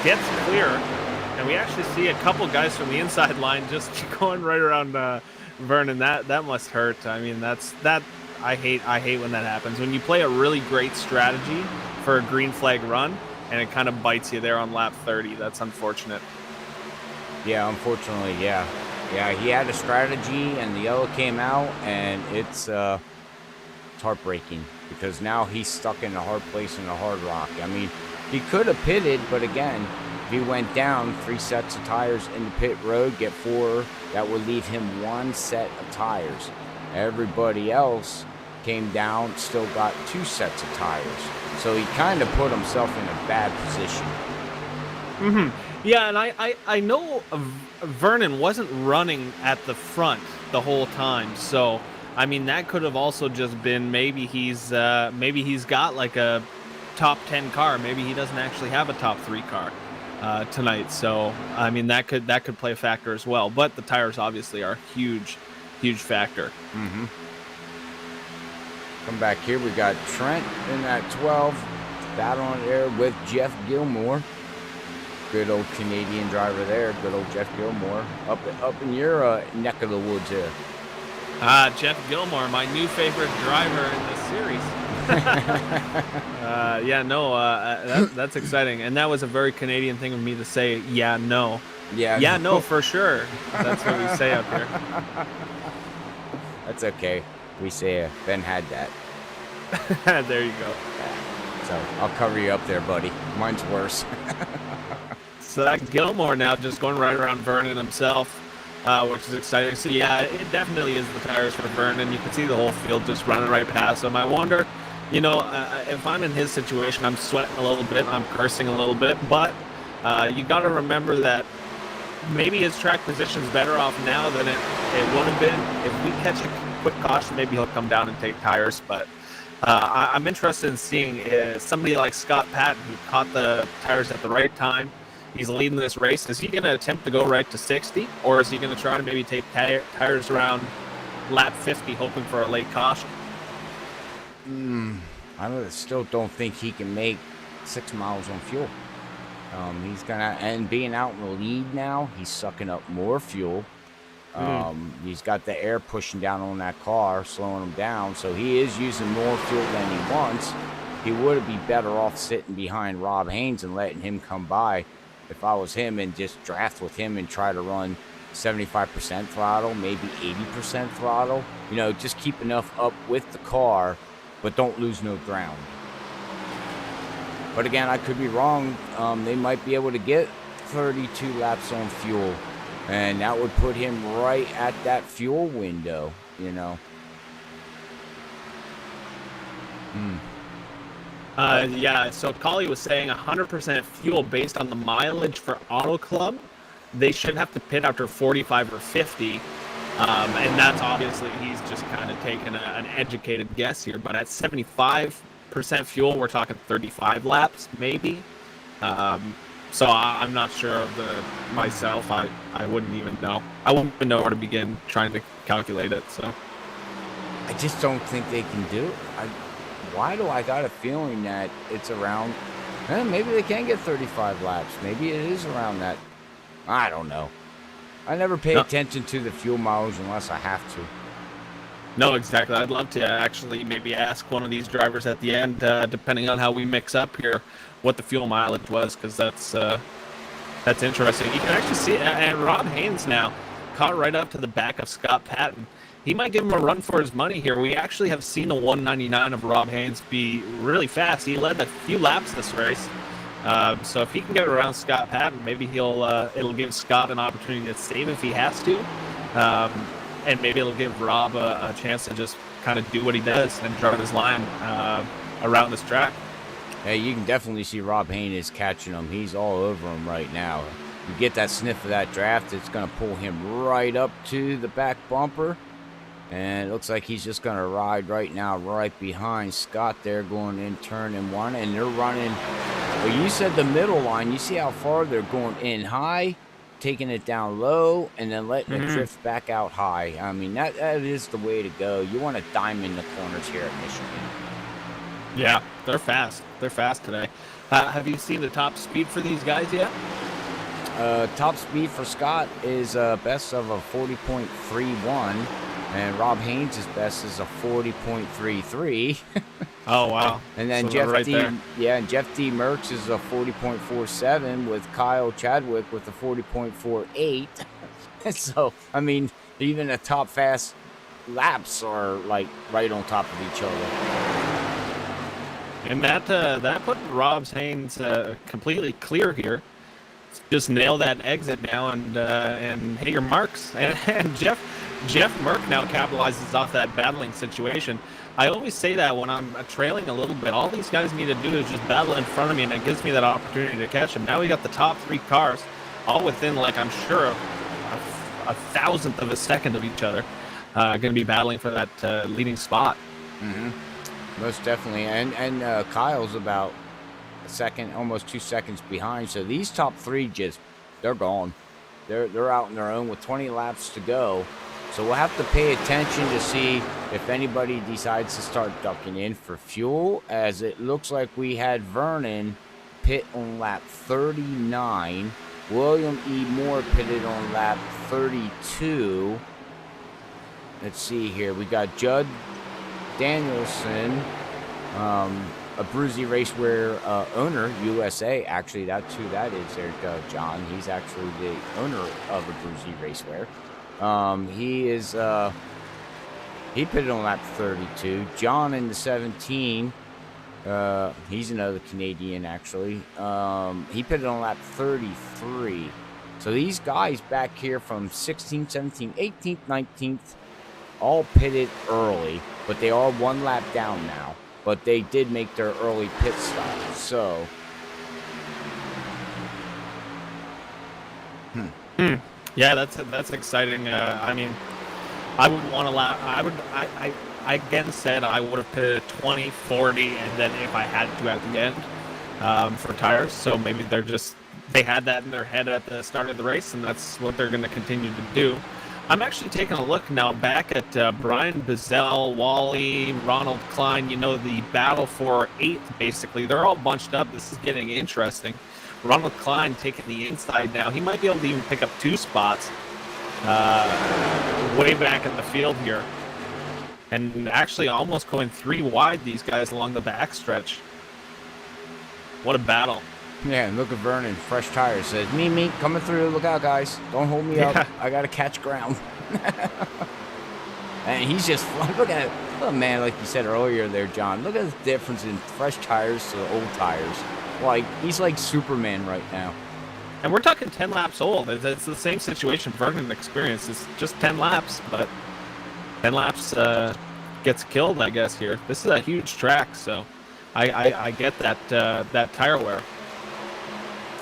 clear, and we actually see a couple guys from the inside line just going right around Vernon. That must hurt. I mean, I hate when that happens. When you play a really great strategy for a green flag run, and it kind of bites you there on lap 30. That's unfortunate. Yeah, unfortunately, yeah. Yeah, he had a strategy, and the yellow came out, and it's heartbreaking because now he's stuck in a hard place in a hard rock. I mean, he could have pitted, but again, if he went down 3 sets of tires in the pit road, get 4, that would leave him 1 set of tires. Everybody else came down, still got 2 sets of tires. So he kind of put himself in a bad position. Yeah, and I know Vernon wasn't running at the front the whole time, so I mean that could have also just been maybe he's got like a top 10 car, maybe he doesn't actually have a top 3 car tonight. So I mean that could play a factor as well. But the tires obviously are a huge factor. Come back here, we got Trent in that 12, battling there with Jeff Gilmore. Good old Canadian driver there, good old Jeff Gilmore, up in your neck of the woods here. Jeff Gilmore, my new favorite driver in this series. That's exciting, and that was a very Canadian thing of me to say. Yeah, no, for sure. That's what we say up here. That's okay. We say Ben had that. There you go. So I'll cover you up there, buddy. Mine's worse. So that Gilmore now just going right around Vernon himself, which is exciting. So yeah, it definitely is the tires for Vernon. You can see the whole field just running right past him. I wonder, if I'm in his situation, I'm sweating a little bit, I'm cursing a little bit, but you got to remember that maybe his track position's better off now than it would have been. If we catch a quick caution, maybe he'll come down and take tires, but I'm interested in seeing somebody like Scott Patton, who caught the tires at the right time. He's leading this race. Is he going to attempt to go right to 60, or is he going to try to maybe take tires around lap 50, hoping for a late caution? I still don't think he can make 6 miles on fuel. He's gonna, and being out in the lead now, he's sucking up more fuel. He's got the air pushing down on that car, slowing him down, so he is using more fuel than he wants. He would be better off sitting behind Rob Haynes and letting him come by if I was him, and just draft with him and try to run 75% throttle, maybe 80% throttle. Just keep enough up with the car, but don't lose no ground. But again, I could be wrong. They might be able to get 32 laps on fuel, and that would put him right at that fuel window, Yeah, so Collie was saying 100% fuel based on the mileage for Auto Club. They should have to pit after 45 or 50. And that's obviously, he's just kind of taking an educated guess here. But at 75% fuel, we're talking 35 laps, maybe. So I'm not sure of myself. I wouldn't even know. I wouldn't even know where to begin trying to calculate it. So I just don't think they can do it. Why do I got a feeling that it's around, maybe they can get 35 laps. Maybe it is around that. I don't know. I never pay attention to the fuel mileage unless I have to. No, exactly. I'd love to actually maybe ask one of these drivers at the end, depending on how we mix up here, what the fuel mileage was, because that's interesting. You can actually see, and Rob Haynes now caught right up to the back of Scott Patton. He might give him a run for his money here. We actually have seen the 199 of Rob Haynes be really fast. He led a few laps this race. So if he can get around Scott Patton, maybe it'll give Scott an opportunity to save if he has to. And maybe it'll give Rob a chance to just kind of do what he does and drive his line around this track. Hey, you can definitely see Rob Haynes is catching him. He's all over him right now. You get that sniff of that draft, it's going to pull him right up to the back bumper. And it looks like he's just going to ride right now, right behind Scott there, going in turn 1. And they're running, well, you said the middle line. You see how far they're going in high, taking it down low, and then letting it drift back out high. I mean, that is the way to go. You want to diamond the corners here at Michigan. Yeah, they're fast. They're fast today. Have you seen the top speed for these guys yet? Top speed for Scott is best of a 40.31. And Rob Haynes' best is a 40.33. Oh, wow. And then so Jeff D. Merckx is a 40.47 with Kyle Chadwick with a 40.48. So, I mean, even the top fast laps are like right on top of each other. And that put Rob Haynes completely clear here just nail that exit now and hit your marks. And Jeff Merck now capitalizes off that battling situation. I always say that when I'm trailing a little bit, all these guys need to do is just battle in front of me, and it gives me that opportunity to catch them. Now we got the top 3 cars, all within, like, I'm sure, a thousandth of a second of each other, going to be battling for that leading spot. Mm-hmm. Most definitely. And Kyle's about a second, almost 2 seconds behind. So these top 3 they're gone. They're out on their own with 20 laps to go. So we'll have to pay attention to see if anybody decides to start ducking in for fuel, as it looks like we had Vernon pit on lap 39. William E. Moore pitted on lap 32. Let's see here. We got Judd Danielson, a Bruzy Racewear owner, USA. Actually, that's who that is there, John. He's actually the owner of a Bruzy Racewear. He pitted on lap 32. John in the 17. He's another Canadian, actually. He pitted on lap 33. So these guys back here from 16th, 17th, 18th, 19th, all pitted early, but they are 1 lap down now. But they did make their early pit stop. So, Yeah, that's exciting. I mean, I would want to lap. I again said I would have pitted 20, 40, and then if I had to at the end for tires. So maybe they had that in their head at the start of the race, and that's what they're going to continue to do. I'm actually taking a look now back at Brian Bazell, Wally, Ronald Klein. You know, the battle for 8th, basically. They're all bunched up. This is getting interesting. Ronald Klein taking the inside now. He might be able to even pick up 2 spots way back in the field here. And actually almost going 3 wide, these guys along the backstretch. What a battle. yeah, and look at Vernon, fresh tires. Says, me, coming through. Look out, guys. Don't hold me up. I got to catch ground. And he's just, look at it. Oh, man, like you said earlier there, John. Look at the difference in fresh tires to old tires. Like, he's like Superman right now. And we're talking 10 laps old. It's the same situation Vernon experienced. It's just 10 laps, but 10 laps gets killed, I guess, here. This is a huge track, so I get that tire wear.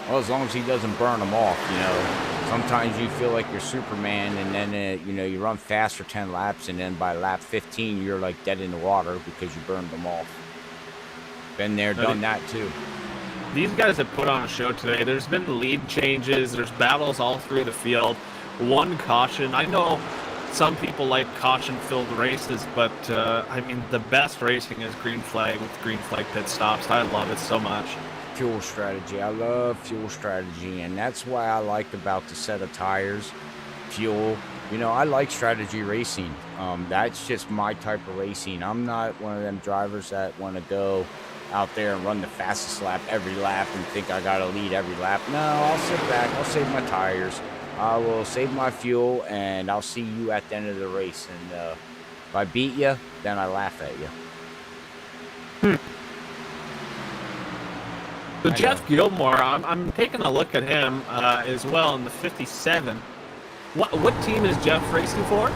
Well, as long as he doesn't burn them off, you know. Sometimes you feel like you're Superman, and then, you know, you run fast for 10 laps, and then by lap 15, you're like dead in the water because you burned them off. Been there, done that, too. These guys have put on a show today. There's been lead changes. There's battles all through the field. 1 caution. I know some people like caution-filled races, but, I mean, the best racing is green flag with green flag pit stops. I love it so much. Fuel strategy. I love fuel strategy, and that's why I like about the set of tires, fuel. You know, I like strategy racing. That's just my type of racing. I'm not one of them drivers that want to go out there and run the fastest lap every lap and think I got to lead every lap. No, I'll sit back. I'll save my tires. I will save my fuel, and I'll see you at the end of the race. And if I beat you, then I laugh at you. So Jeff Gilmore, I'm taking a look at him as well in the 57. What team is Jeff racing for?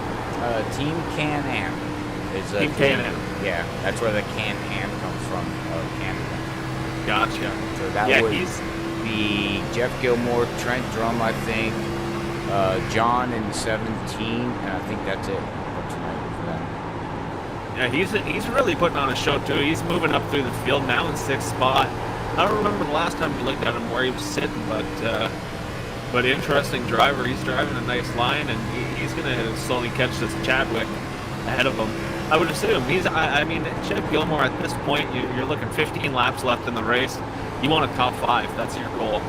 Team Can-Am. Team Can-Am. Yeah, that's where the Can-Am comes from, Canada. Gotcha. So that would be Jeff Gilmore, Trent Drum, I think, John in 17, and I think that's it for tonight for them. Yeah, he's really putting on a show too. He's moving up through the field now in 6th spot. I don't remember the last time we looked at him where he was sitting, but interesting driver. He's driving a nice line, and he's going to slowly catch this Chadwick ahead of him. I would assume I mean, Jeff Gilmore at this point, you're looking 15 laps left in the race. You want a top 5. That's your goal.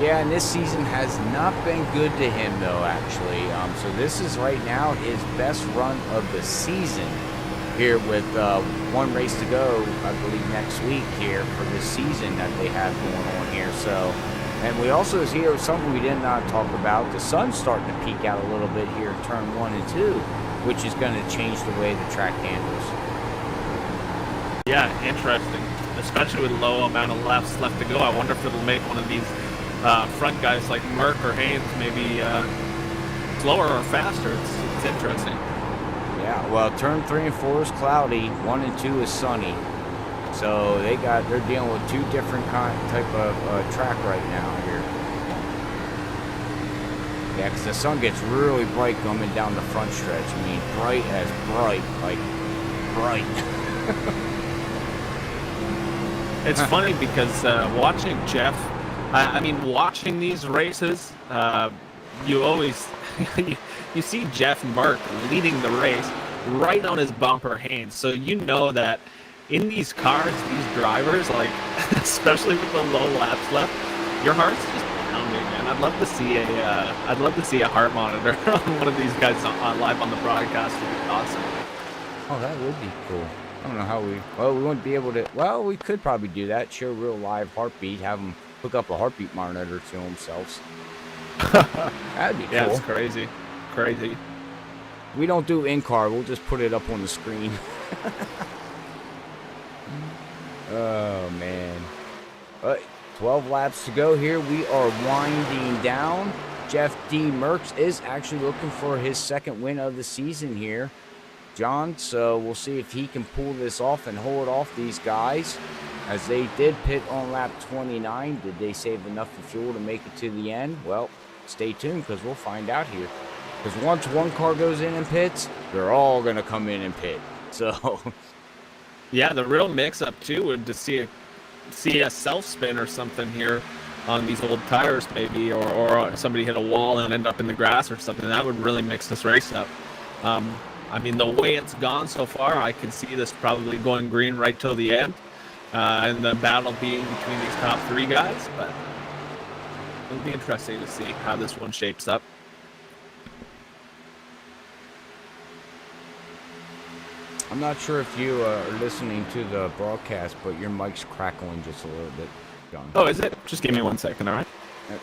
Yeah, and this season has not been good to him, though, actually. So this is right now his best run of the season here with 1 race to go, I believe, next week here for this season that they have going on here. So, and we also hear something we did not talk about. The sun's starting to peek out a little bit here in turn 1 and 2, which is going to change the way the track handles. Yeah, interesting. Especially with a low amount of laps left to go. I wonder if it'll make one of these front guys like Merck or Haynes maybe slower or faster. It's interesting. Yeah, well, turn 3 and 4 is cloudy, 1 and 2 is sunny. So they're dealing with two different type of track right now here. Yeah, because the sun gets really bright coming down the front stretch. I mean, bright as bright, like bright. It's funny because watching Jeff, I mean, watching these races, you always you see Jeff Mark leading the race right on his bumper Haynes. So you know that in these cars, these drivers, like especially with the low laps left, your heart's just pounding, man. I'd love to see a heart monitor on one of these guys on live on the broadcast. Would be awesome. Oh, that would be cool. I don't know how we wouldn't be able to. Well, we could probably do that. Show real live heartbeat. Have them hook up a heartbeat monitor to themselves. That'd be cool. Yeah, it's crazy. Crazy. We don't do in-car. We'll just put it up on the screen. Oh, man. 12 laps to go here. We are winding down. Jeff D. Merckx is actually looking for his second win of the season here, John. So we'll see if he can pull this off and hold off these guys, as they did pit on lap 29. Did they save enough of fuel to make it to the end? Well, stay tuned, because we'll find out here. Because once one car goes in and pits, they're all going to come in and pit. So, yeah, the real mix-up, too, would to see a self-spin or something here on these old tires, maybe, or somebody hit a wall and end up in the grass or something. That would really mix this race up. I mean, the way it's gone so far, I can see this probably going green right till the end, and the battle being between these top three guys, but it'll be interesting to see how this one shapes up. I'm not sure if you are listening to the broadcast, but your mic's crackling just a little bit, John. Oh, is it? Just give me 1 second, all right? Yep.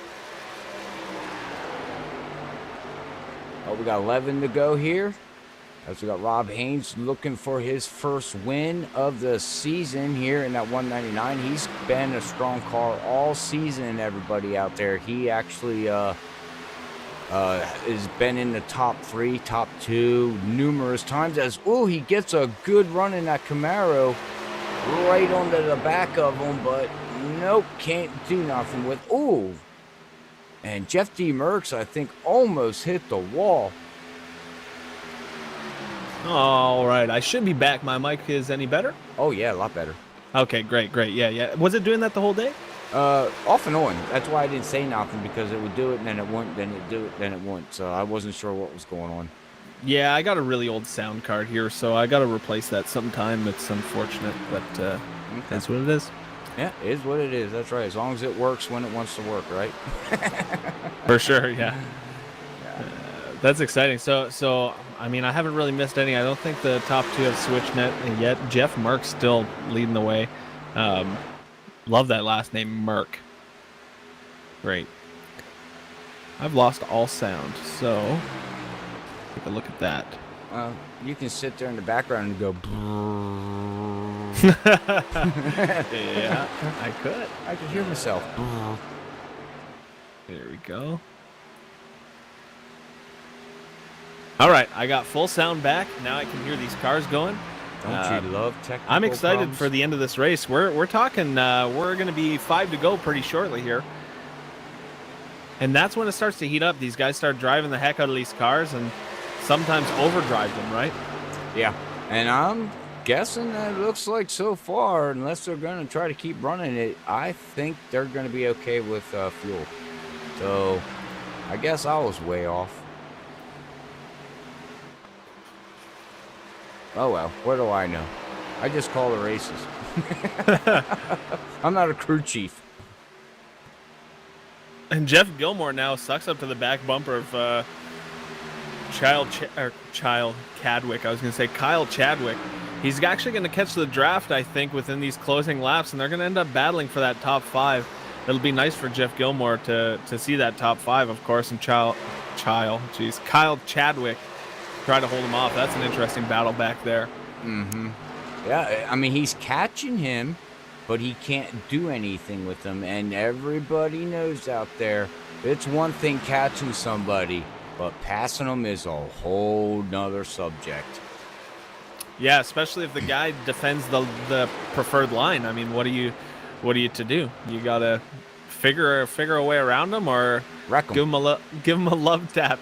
Oh, we got 11 to go here. As we got Rob Haynes looking for his first win of the season here in that 199. He's been a strong car all season, everybody out there. He actually has been in the top 3, top 2 numerous times, as he gets a good run in that Camaro right onto the back of him, but nope, can't do nothing with. And Jeff D. Merckx, I think, almost hit the wall. All right, I should be back. My mic is any better? Oh yeah, a lot better. Okay, great. Yeah. Was it doing that the whole day? Off and on. That's why I didn't say nothing, because it would do it and then it wouldn't, then it'd do it, then it wouldn't. So I wasn't sure what was going on. Yeah, I got a really old sound card here, so I got to replace that sometime. It's unfortunate, but that's what it is. Yeah, it is what it is. That's right. As long as it works when it wants to work, right? For sure, yeah. That's exciting. So I mean, I haven't really missed any. I don't think the top 2 have switched net yet. Jeff Merck still leading the way. Love that last name, Merck. Great. I've lost all sound, so take a look at that. You can sit there in the background and go. Yeah, I could. I could hear myself. There we go. All right, I got full sound back. Now I can hear these cars going. Don't you love technical I'm excited problems? for the end of this race. We're talking. We're going to be 5 to go pretty shortly here, and that's when it starts to heat up. These guys start driving the heck out of these cars, and sometimes overdrive them, right? Yeah, and I'm guessing that it looks like so far, unless they're going to try to keep running it, I think they're going to be okay with fuel. So I guess I was way off. Oh well, what do I know? I just call the races. I'm not a crew chief. And Jeff Gilmore now sucks up to the back bumper of Kyle Chadwick. I was going to say Kyle Chadwick. He's actually going to catch the draft, I think, within these closing laps, and they're going to end up battling for that top 5. It'll be nice for Jeff Gilmore to see that top 5, of course, and Kyle Chadwick try to hold him off. That's an interesting battle back there. Yeah, I mean, he's catching him, but he can't do anything with them. And everybody knows out there, it's one thing catching somebody, but passing them is a whole nother subject. Yeah, especially if the guy defends the preferred line. I mean, what are you to do? You gotta figure a way around him, or Wreck 'em. give him a love tap.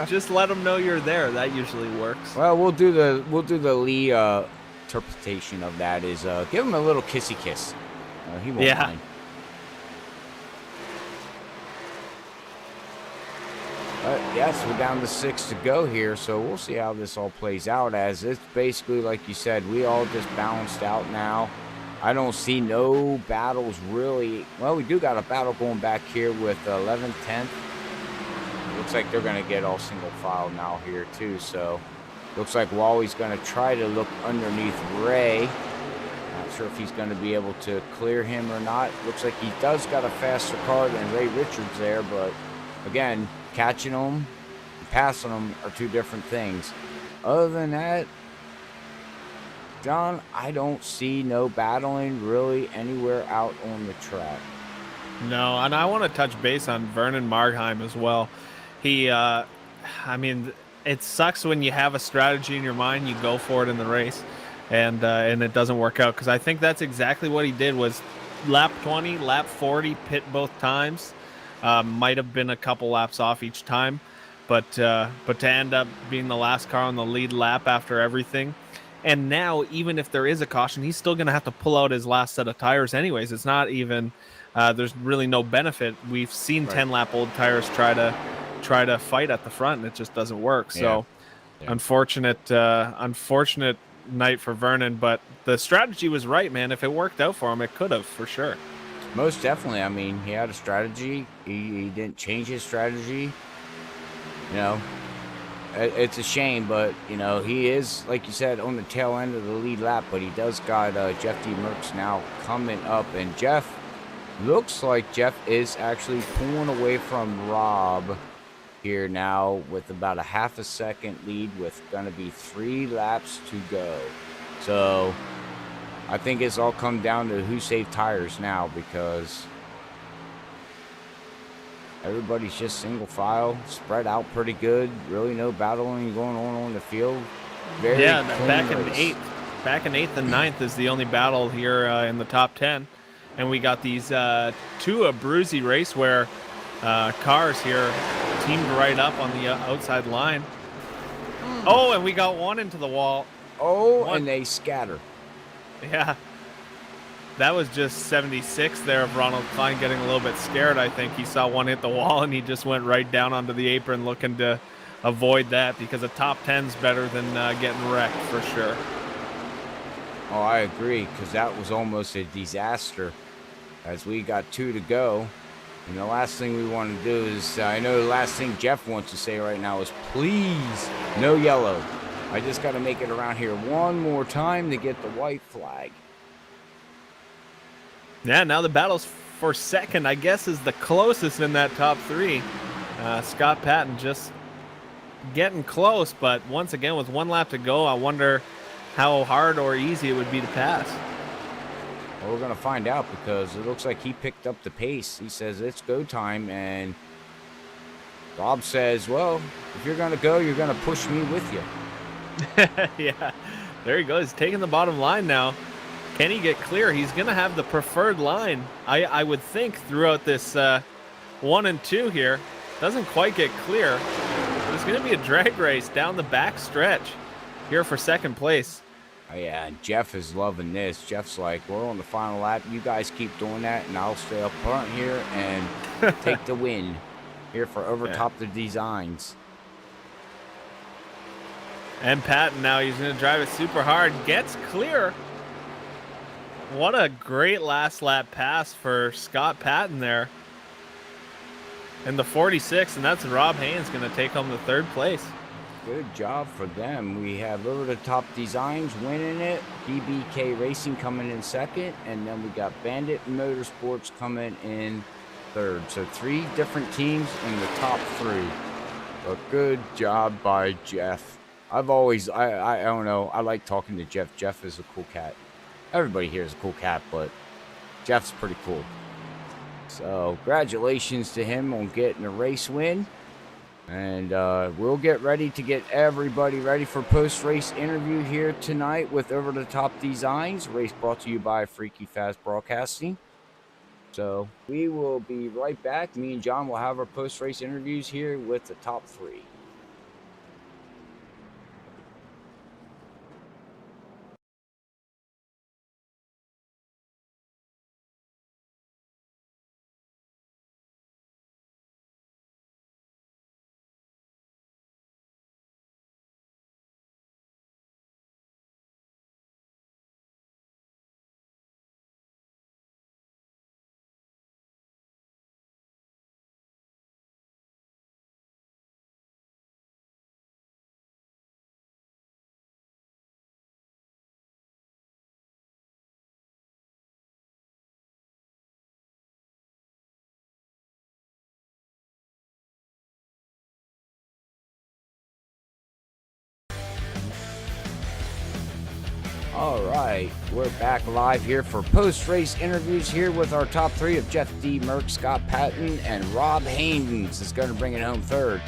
just let him know you're there. That usually works. Well, we'll do the Lee interpretation of that is give him a little kissy kiss. He won't mind. But yes, we're down to 6 to go here, so we'll see how this all plays out, as it's basically, like you said, we all just balanced out now. I don't see no battles really. Well, we do got a battle going back here with 11th, 10th. Looks like they're going to get all single file now here too, so looks like Wally's going to try to look underneath Ray. Not sure if he's going to be able to clear him or not. Looks like he does got a faster car than Ray Richards there, but again, catching them and passing them are two different things. Other than that, John, I don't see no battling really anywhere out on the track. No, and I want to touch base on Vernon Margheim as well. He, I mean, it sucks when you have a strategy in your mind, you go for it in the race, and it doesn't work out, because I think that's exactly what he did. Was lap 20, lap 40, pit both times. Might have been a couple laps off each time, but to end up being the last car on the lead lap after everything. And now, even if there is a caution, he's still going to have to pull out his last set of tires anyways. It's not even, there's really no benefit. We've seen 10-lap-old tires try to fight at the front, and it just doesn't work. So unfortunate night for Vernon, but the strategy was right, man. If it worked out for him, it could have, for sure. Most definitely. I mean, he had a strategy. He didn't change his strategy. You know, it's a shame, but, you know, he is, like you said, on the tail end of the lead lap, but he does got Jeff D. Merckx now coming up, and Jeff, looks like Jeff is actually pulling away from Rob here now with about a half a second lead with going to be 3 laps to go. So I think it's all come down to who saved tires now, because everybody's just single file, spread out pretty good. Really no battling going on the field. Very back in eighth and ninth is the only battle here in the top 10, and we got these 2 Abruzzi Raceware cars here teamed right up on the outside line. Oh, and we got one into the wall. And they scatter. Yeah. That was just 76 there of Ronald Klein getting a little bit scared. I think he saw one hit the wall, and he just went right down onto the apron looking to avoid that, because a top 10's better than getting wrecked for sure. Oh, I agree, because that was almost a disaster, as we got 2 to go. And the last thing we want to do is, I know the last thing Jeff wants to say right now is, please, no yellow. I just got to make it around here one more time to get the white flag. Yeah, now the battle's for second, I guess, is the closest in that top 3. Scott Patton just getting close, but once again, with 1 lap to go, I wonder how hard or easy it would be to pass. Well, we're going to find out, because it looks like he picked up the pace. He says it's go time, and Bob says, well, if you're going to go, you're going to push me with you. Yeah, there he goes, taking the bottom line now. Can he get clear? He's going to have the preferred line, I would think, throughout this 1 and 2 here. Doesn't quite get clear. But it's going to be a drag race down the back stretch here for second place. Oh, yeah, and Jeff is loving this. Jeff's like, we're on the final lap. You guys keep doing that, and I'll stay up front here and take the win here for Overtop the Designs. And Patton now, he's going to drive it super hard. Gets clear. What a great last lap pass for Scott Patton there. And the 46, and that's Rob Haynes going to take home the 3rd place. Good job for them. We have Overtop Designs winning it, BBK Racing coming in 2nd, and then we got Bandit Motorsports coming in 3rd. So 3 different teams in the top 3. A good job by Jeff. I don't know, I like talking to Jeff. Jeff is a cool cat. Everybody here is a cool cat, but Jeff's pretty cool. So congratulations to him on getting a race win. And we'll get ready to get everybody ready for post-race interview here tonight with Over the Top Designs. Race brought to you by Freaky Fast Broadcasting. So we will be right back. Me and John will have our post-race interviews here with the top 3. All right, we're back live here for post-race interviews here with our top 3 of Jeff D. Merck, Scott Patton, and Rob Haynes is going to bring it home third.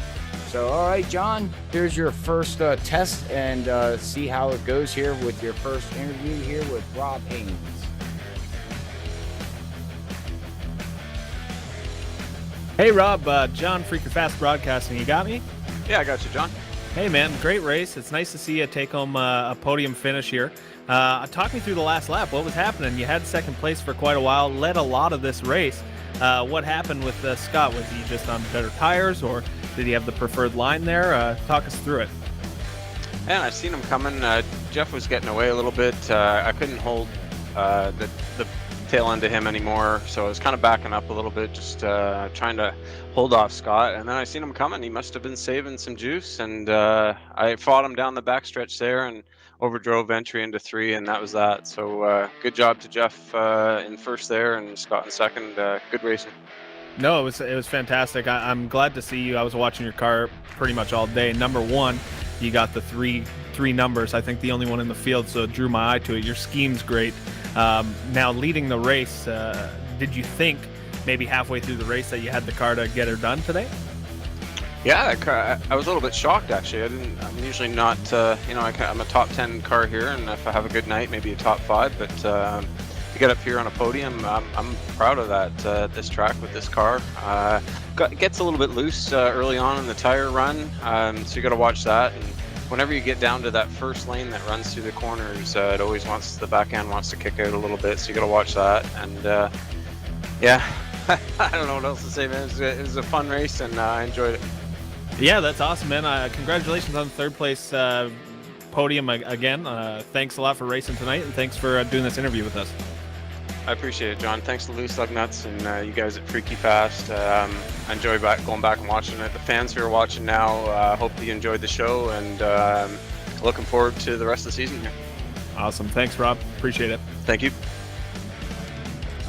So, all right, John, here's your first test and see how it goes here with your first interview here with Rob Haynes. Hey, Rob, John, Freaker Fast Broadcasting, you got me? Yeah, I got you, John. Hey, man, great race. It's nice to see you take home a podium finish here. Talk me through the last lap. What was happening? You had second place for quite a while, led a lot of this race. What happened with Scott? Was he just on better tires, or did he have the preferred line there? Talk us through it. And I seen him coming. Jeff was getting away a little bit. I couldn't hold the tail end of him anymore, so I was kind of backing up a little bit, just trying to hold off Scott. And then I seen him coming. He must have been saving some juice, and I fought him down the backstretch there and overdrove entry into 3, and that was that. So good job to Jeff in first there, and Scott in second. Good racing. No, it was fantastic. I'm glad to see you. I was watching your car pretty much all day. Number 1, you got the three numbers. I think the only one in the field, so it drew my eye to it. Your scheme's great. Now leading the race, did you think maybe halfway through the race that you had the car to get her done today? Yeah, I was a little bit shocked actually. I'm usually not, I'm a top 10 car here, and if I have a good night, maybe a top 5. But to get up here on a podium, I'm proud of that. This track with this car gets a little bit loose early on in the tire run, so you got to watch that. And whenever you get down to that first lane that runs through the corners, it always the back end wants to kick out a little bit, so you got to watch that. And yeah, I don't know what else to say, man. It was a fun race, and I enjoyed it. Yeah, that's awesome, man. Congratulations on the third place podium again. Thanks a lot for racing tonight, and thanks for doing this interview with us. I appreciate it, John. Thanks to Loose Lug Nuts and you guys at Freaky Fast. I enjoy going back and watching it. The fans who are watching now, hope you enjoyed the show, and looking forward to the rest of the season here. Awesome. Thanks, Rob. Appreciate it. Thank you.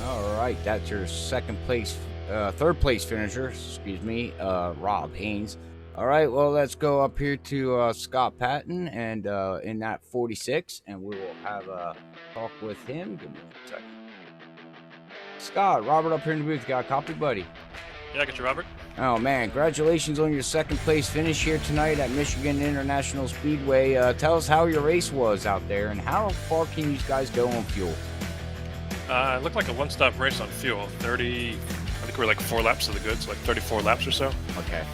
All right, that's your third place finisher, Rob Haynes. All right, well, let's go up here to Scott Patton, and in that 46, and we will have a talk with him. Give me a second. Scott, Robert up here in the booth. Got a copy, buddy? Yeah, I got you, Robert. Oh, man, congratulations on your second place finish here tonight at Michigan International Speedway. Tell us how your race was out there, and how far can you guys go on fuel? It looked like a one-stop race on fuel. I think we were like 4 laps of the goods, like 34 laps or so. Okay.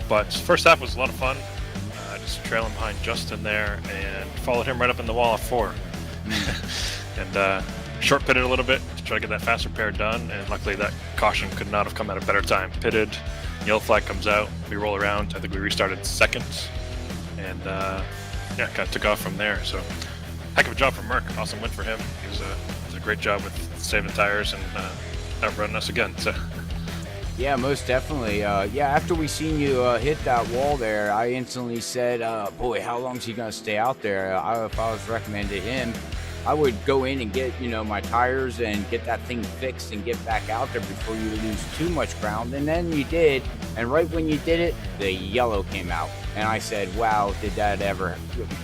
But first half was a lot of fun. Just trailing behind Justin there and followed him right up in the wall of 4. And short pitted a little bit to try to get that faster pair done, and luckily that caution could not have come at a better time. Pitted, yellow flag comes out, we roll around. I think we restarted second, and yeah, kind of took off from there. So heck of a job for Merck. Awesome win for him. He was a great job with saving tires and outrunning us again. So. Yeah, most definitely. Yeah, after we seen you hit that wall there, I instantly said, boy, how long is he going to stay out there? If I was recommending him, I would go in and get, my tires and get that thing fixed and get back out there before you lose too much ground. And then you did, and right when you did it, the yellow came out. And I said, wow, did that ever,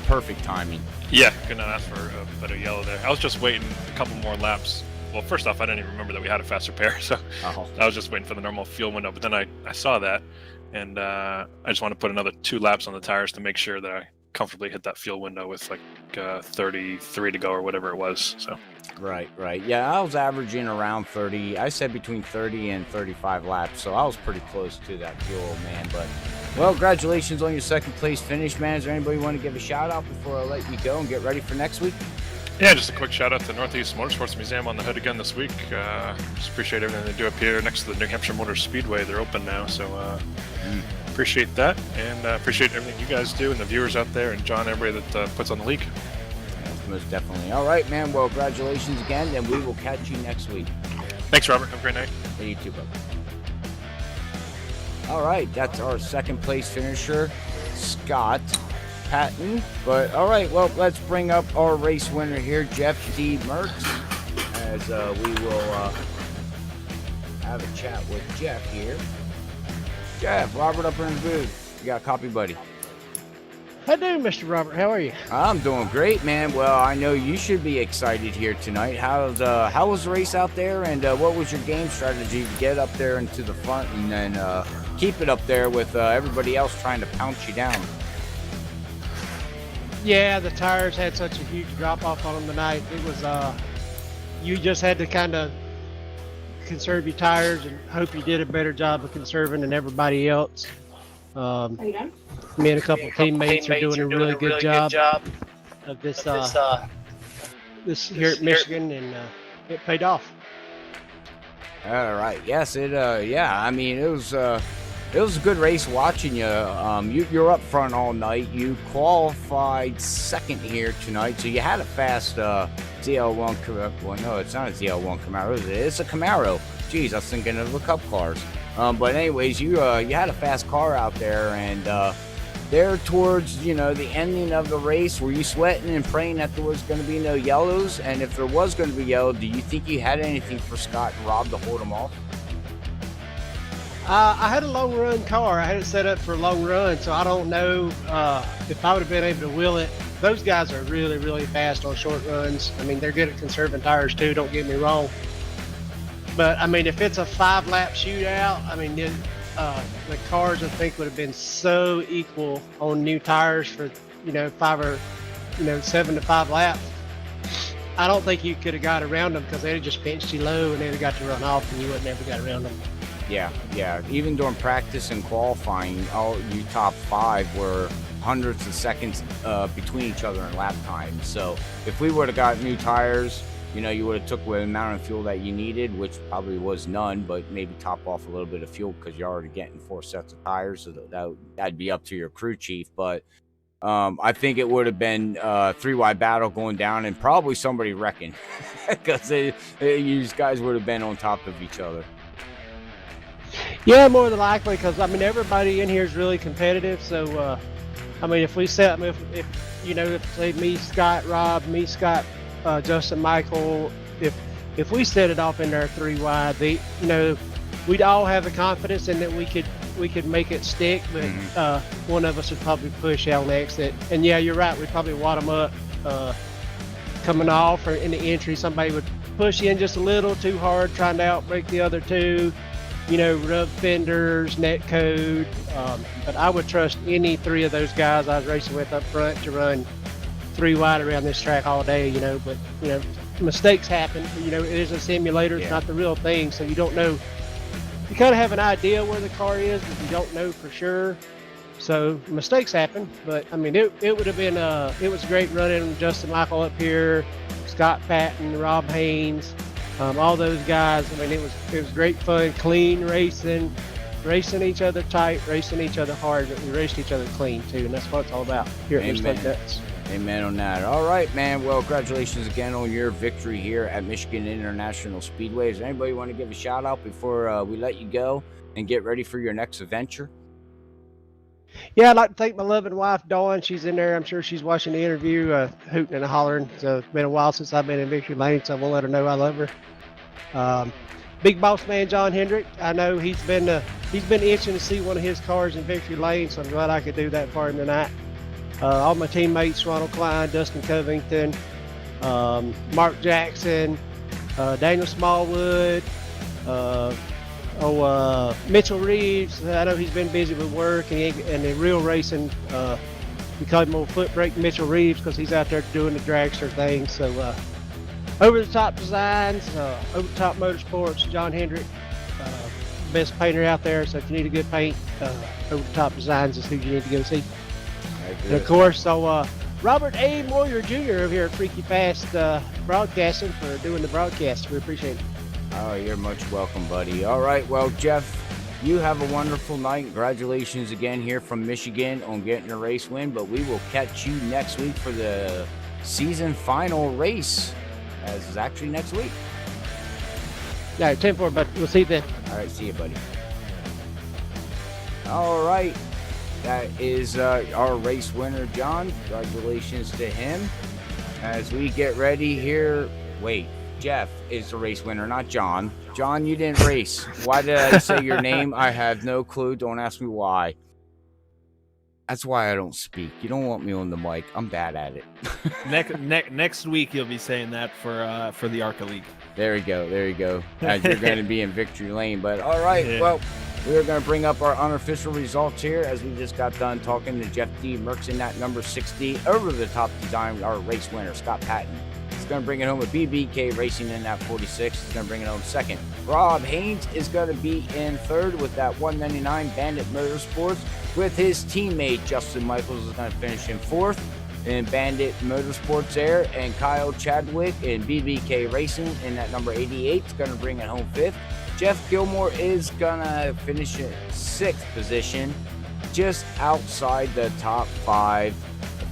perfect timing. Yeah, could not ask for a better yellow there. I was just waiting a couple more laps. Well, first off, I didn't even remember that we had a fast repair, so I was just waiting for the normal fuel window. But then I saw that, and I just want to put another 2 laps on the tires to make sure that I comfortably hit that fuel window with like 33 to go or whatever it was. So Right. Yeah, I was averaging around 30. I said between 30 and 35 laps, so I was pretty close to that fuel, man. But, well, congratulations on your second place finish, man. Is there anybody you want to give a shout out before I let you go and get ready for next week? yeah, just a quick shout out to Northeast Motorsports Museum on the hood again this week. Just appreciate everything they do up here next to the New Hampshire Motor Speedway. They're open now, so appreciate that, and appreciate everything you guys do and the viewers out there, and John, everybody that puts on the league. Yes, most definitely. All right, man. Well, congratulations again, and we will catch you next week. Thanks, Robert. Have a great night. Hey, you too, bud. All right, that's our second place finisher, Scott Patton. But all right, well, let's bring up our race winner here, Jeff D. Merckx, as we will have a chat with Jeff here. Jeff, Robert up in the booth. You got a copy, buddy? I do, Mr. Robert. How are you? I'm doing great, man. Well, I know you should be excited here tonight. How was the race out there, and what was your game strategy to get up there into the front and then keep it up there with everybody else trying to pounce you down? Yeah, the tires had such a huge drop off on them tonight. It was you just had to kind of conserve your tires and hope you did a better job of conserving than everybody else. Me and a couple teammates are doing a really good job of this here at Michigan, and it paid off. All right. Yes, yeah. I mean, it was a good race watching you. You're up front all night. You qualified second here tonight, so you had a fast ZL1 Camaro. Well, no, it's not a ZL1 Camaro, is it? It's a Camaro. Jeez, I was thinking of the Cup cars. But anyways, you had a fast car out there, and there towards the ending of the race, were you sweating and praying that there was going to be no yellows? And if there was going to be yellow, do you think you had anything for Scott and Rob to hold them off? I had a long run car. I had it set up for a long run, so I don't know if I would have been able to wheel it. Those guys are really, really fast on short runs. I mean, they're good at conserving tires too, don't get me wrong. But, I mean, if it's a 5-lap shootout, I mean, the cars, I think, would have been so equal on new tires for, 7 to 5 laps. I don't think you could have got around them because they'd have just pinched you low and they'd have got to run off and you would never got around them. Yeah. Even during practice and qualifying, all you top 5 were hundreds of seconds between each other in lap time. So if we would have got new tires, you would have took the amount of fuel that you needed, which probably was none, but maybe top off a little bit of fuel because you're already getting 4 sets of tires, so that'd be up to your crew chief. But I think it would have been a 3-wide battle going down and probably somebody wrecking because you guys would have been on top of each other. Yeah, more than likely, because, I mean, everybody in here is really competitive. So, if we set, if say me, Scott, Rob, Justin, Michael, if we set it off in there 3-wide, we'd all have the confidence in that we could make it stick, but one of us would probably push out on the exit. And yeah, you're right, we'd probably wad them up coming off or in the entry. Somebody would push in just a little too hard, trying to outbrake the other two. Rub fenders, net code. But I would trust any 3 of those guys I was racing with up front to run 3-wide around this track all day, but, mistakes happen. It is a simulator. It's not the real thing, so you don't know. You kind of have an idea where the car is, but you don't know for sure. So mistakes happen, but, I mean, it would have been, it was great running Justin Michael up here, Scott Patton, Rob Haynes, all those guys. I mean, it was great fun, clean racing each other tight, racing each other hard, but we raced each other clean too, and that's what it's all about here at Michigan Guts. Amen on that. All right, man. Well, congratulations again on your victory here at Michigan International Speedway. Does anybody want to give a shout out before we let you go and get ready for your next adventure? Yeah, I'd like to thank my loving wife, Dawn. She's in there. I'm sure she's watching the interview, hooting and hollering. So it's been a while since I've been in Victory Lane, so we'll let her know I love her. Big boss man John Hendrick. I know he's been itching to see one of his cars in Victory Lane, so I'm glad I could do that for him tonight. All my teammates, Ronald Klein, Dustin Covington, Mark Jackson, Daniel Smallwood, Mitchell Reeves. I know he's been busy with work and the real racing. We call him old foot brake Mitchell Reeves because he's out there doing the dragster thing. So Over the Top Designs, Over the Top Motorsports, John Hendrick, best painter out there. So if you need a good paint, Over the Top Designs is who you need to go see. And of course, Robert A. Moyer Jr. over here at Freaky Fast Broadcasting for doing the broadcast. We appreciate it. Oh, you're much welcome, buddy. All right, well, Jeff, you have a wonderful night. Congratulations again here from Michigan on getting a race win, but we will catch you next week for the season final race, as is actually next week. Yeah, 10-4, but we'll see you then. All right, see you, buddy. All right, that is our race winner, John. Congratulations to him. As we get ready here, wait. Jeff is the race winner, not John. John, you didn't race. Why did I say your name? I have no clue. Don't ask me why. That's why I don't speak. You don't want me on the mic. I'm bad at it. Next week you'll be saying that for the ARCA League. There you go. There you go. As you're going to be in victory lane. But all right, yeah. Well, we are going to bring up our unofficial results here as we just got done talking to Jeff D. Merckson at number 60. Over the Top Design, our race winner, Scott Patton. Going to bring it home with BBK Racing in that 46. He's going to bring it home second. Rob Haynes is going to be in third with that 199 Bandit Motorsports, with his teammate Justin Michaels is going to finish in fourth in Bandit Motorsports there, and Kyle Chadwick in BBK Racing in that number 88 is going to bring it home fifth. Jeff Gilmore is going to finish in sixth position, just outside the top five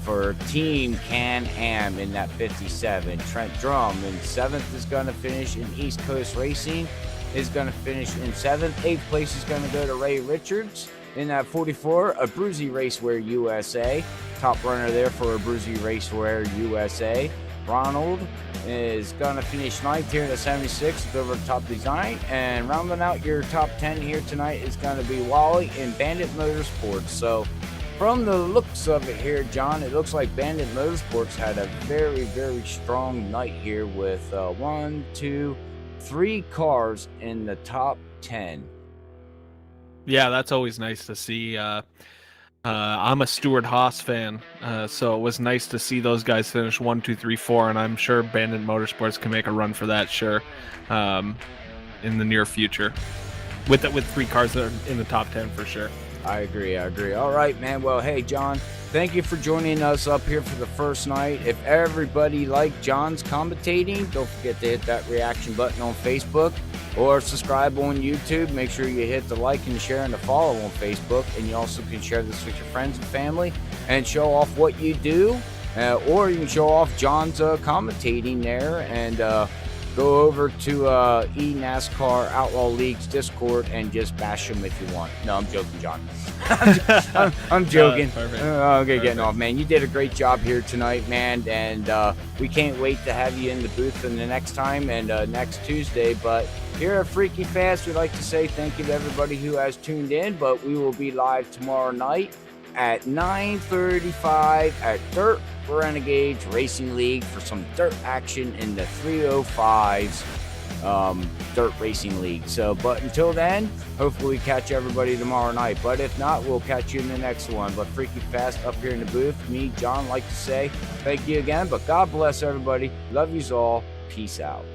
for Team Can-Am in that 57. Trent Drum in seventh is going to finish in East Coast Racing, is going to finish in seventh. Eighth place is going to go to Ray Richards in that 44. Abruzzi Racewear USA, top runner there for Abruzzi Racewear USA. Ronald is going to finish ninth here in the 76 over the Top Design. And rounding out your top 10 here tonight is going to be Wally in Bandit Motorsports. So from the looks of it here, John, it looks like Bandit Motorsports had a very, very strong night here with 1, 2, 3 cars in the top 10. Yeah, that's always nice to see. I'm a Stuart Haas fan, so it was nice to see those guys finish 1, 2, 3, 4, and I'm sure Bandit Motorsports can make a run for that, in the near future. With 3 cars that are in the top 10 for sure. I agree. All right, man. Well, hey, John, thank you for joining us up here for the first night. If everybody liked John's commentating, don't forget to hit that reaction button on Facebook or subscribe on YouTube. Make sure you hit the like and share and the follow on Facebook. And you also can share this with your friends and family and show off what you do. Or you can show off John's commentating there and go over to eNASCAR Outlaw League's Discord and just bash them if you want. No, I'm joking, John. I'm joking. Okay, getting off, man. You did a great job here tonight, man, and we can't wait to have you in the booth for the next time and next Tuesday. But here at Freaky Fast, we'd like to say thank you to everybody who has tuned in, but we will be live tomorrow night at 9:35 at Dirt Renegades Racing League for some dirt action in the 305's Dirt Racing League. So, but until then, hopefully we catch everybody tomorrow night. But if not, we'll catch you in the next one. But Freaky Fast up here in the booth, me, John, like to say thank you again. But God bless everybody. Love yous all. Peace out.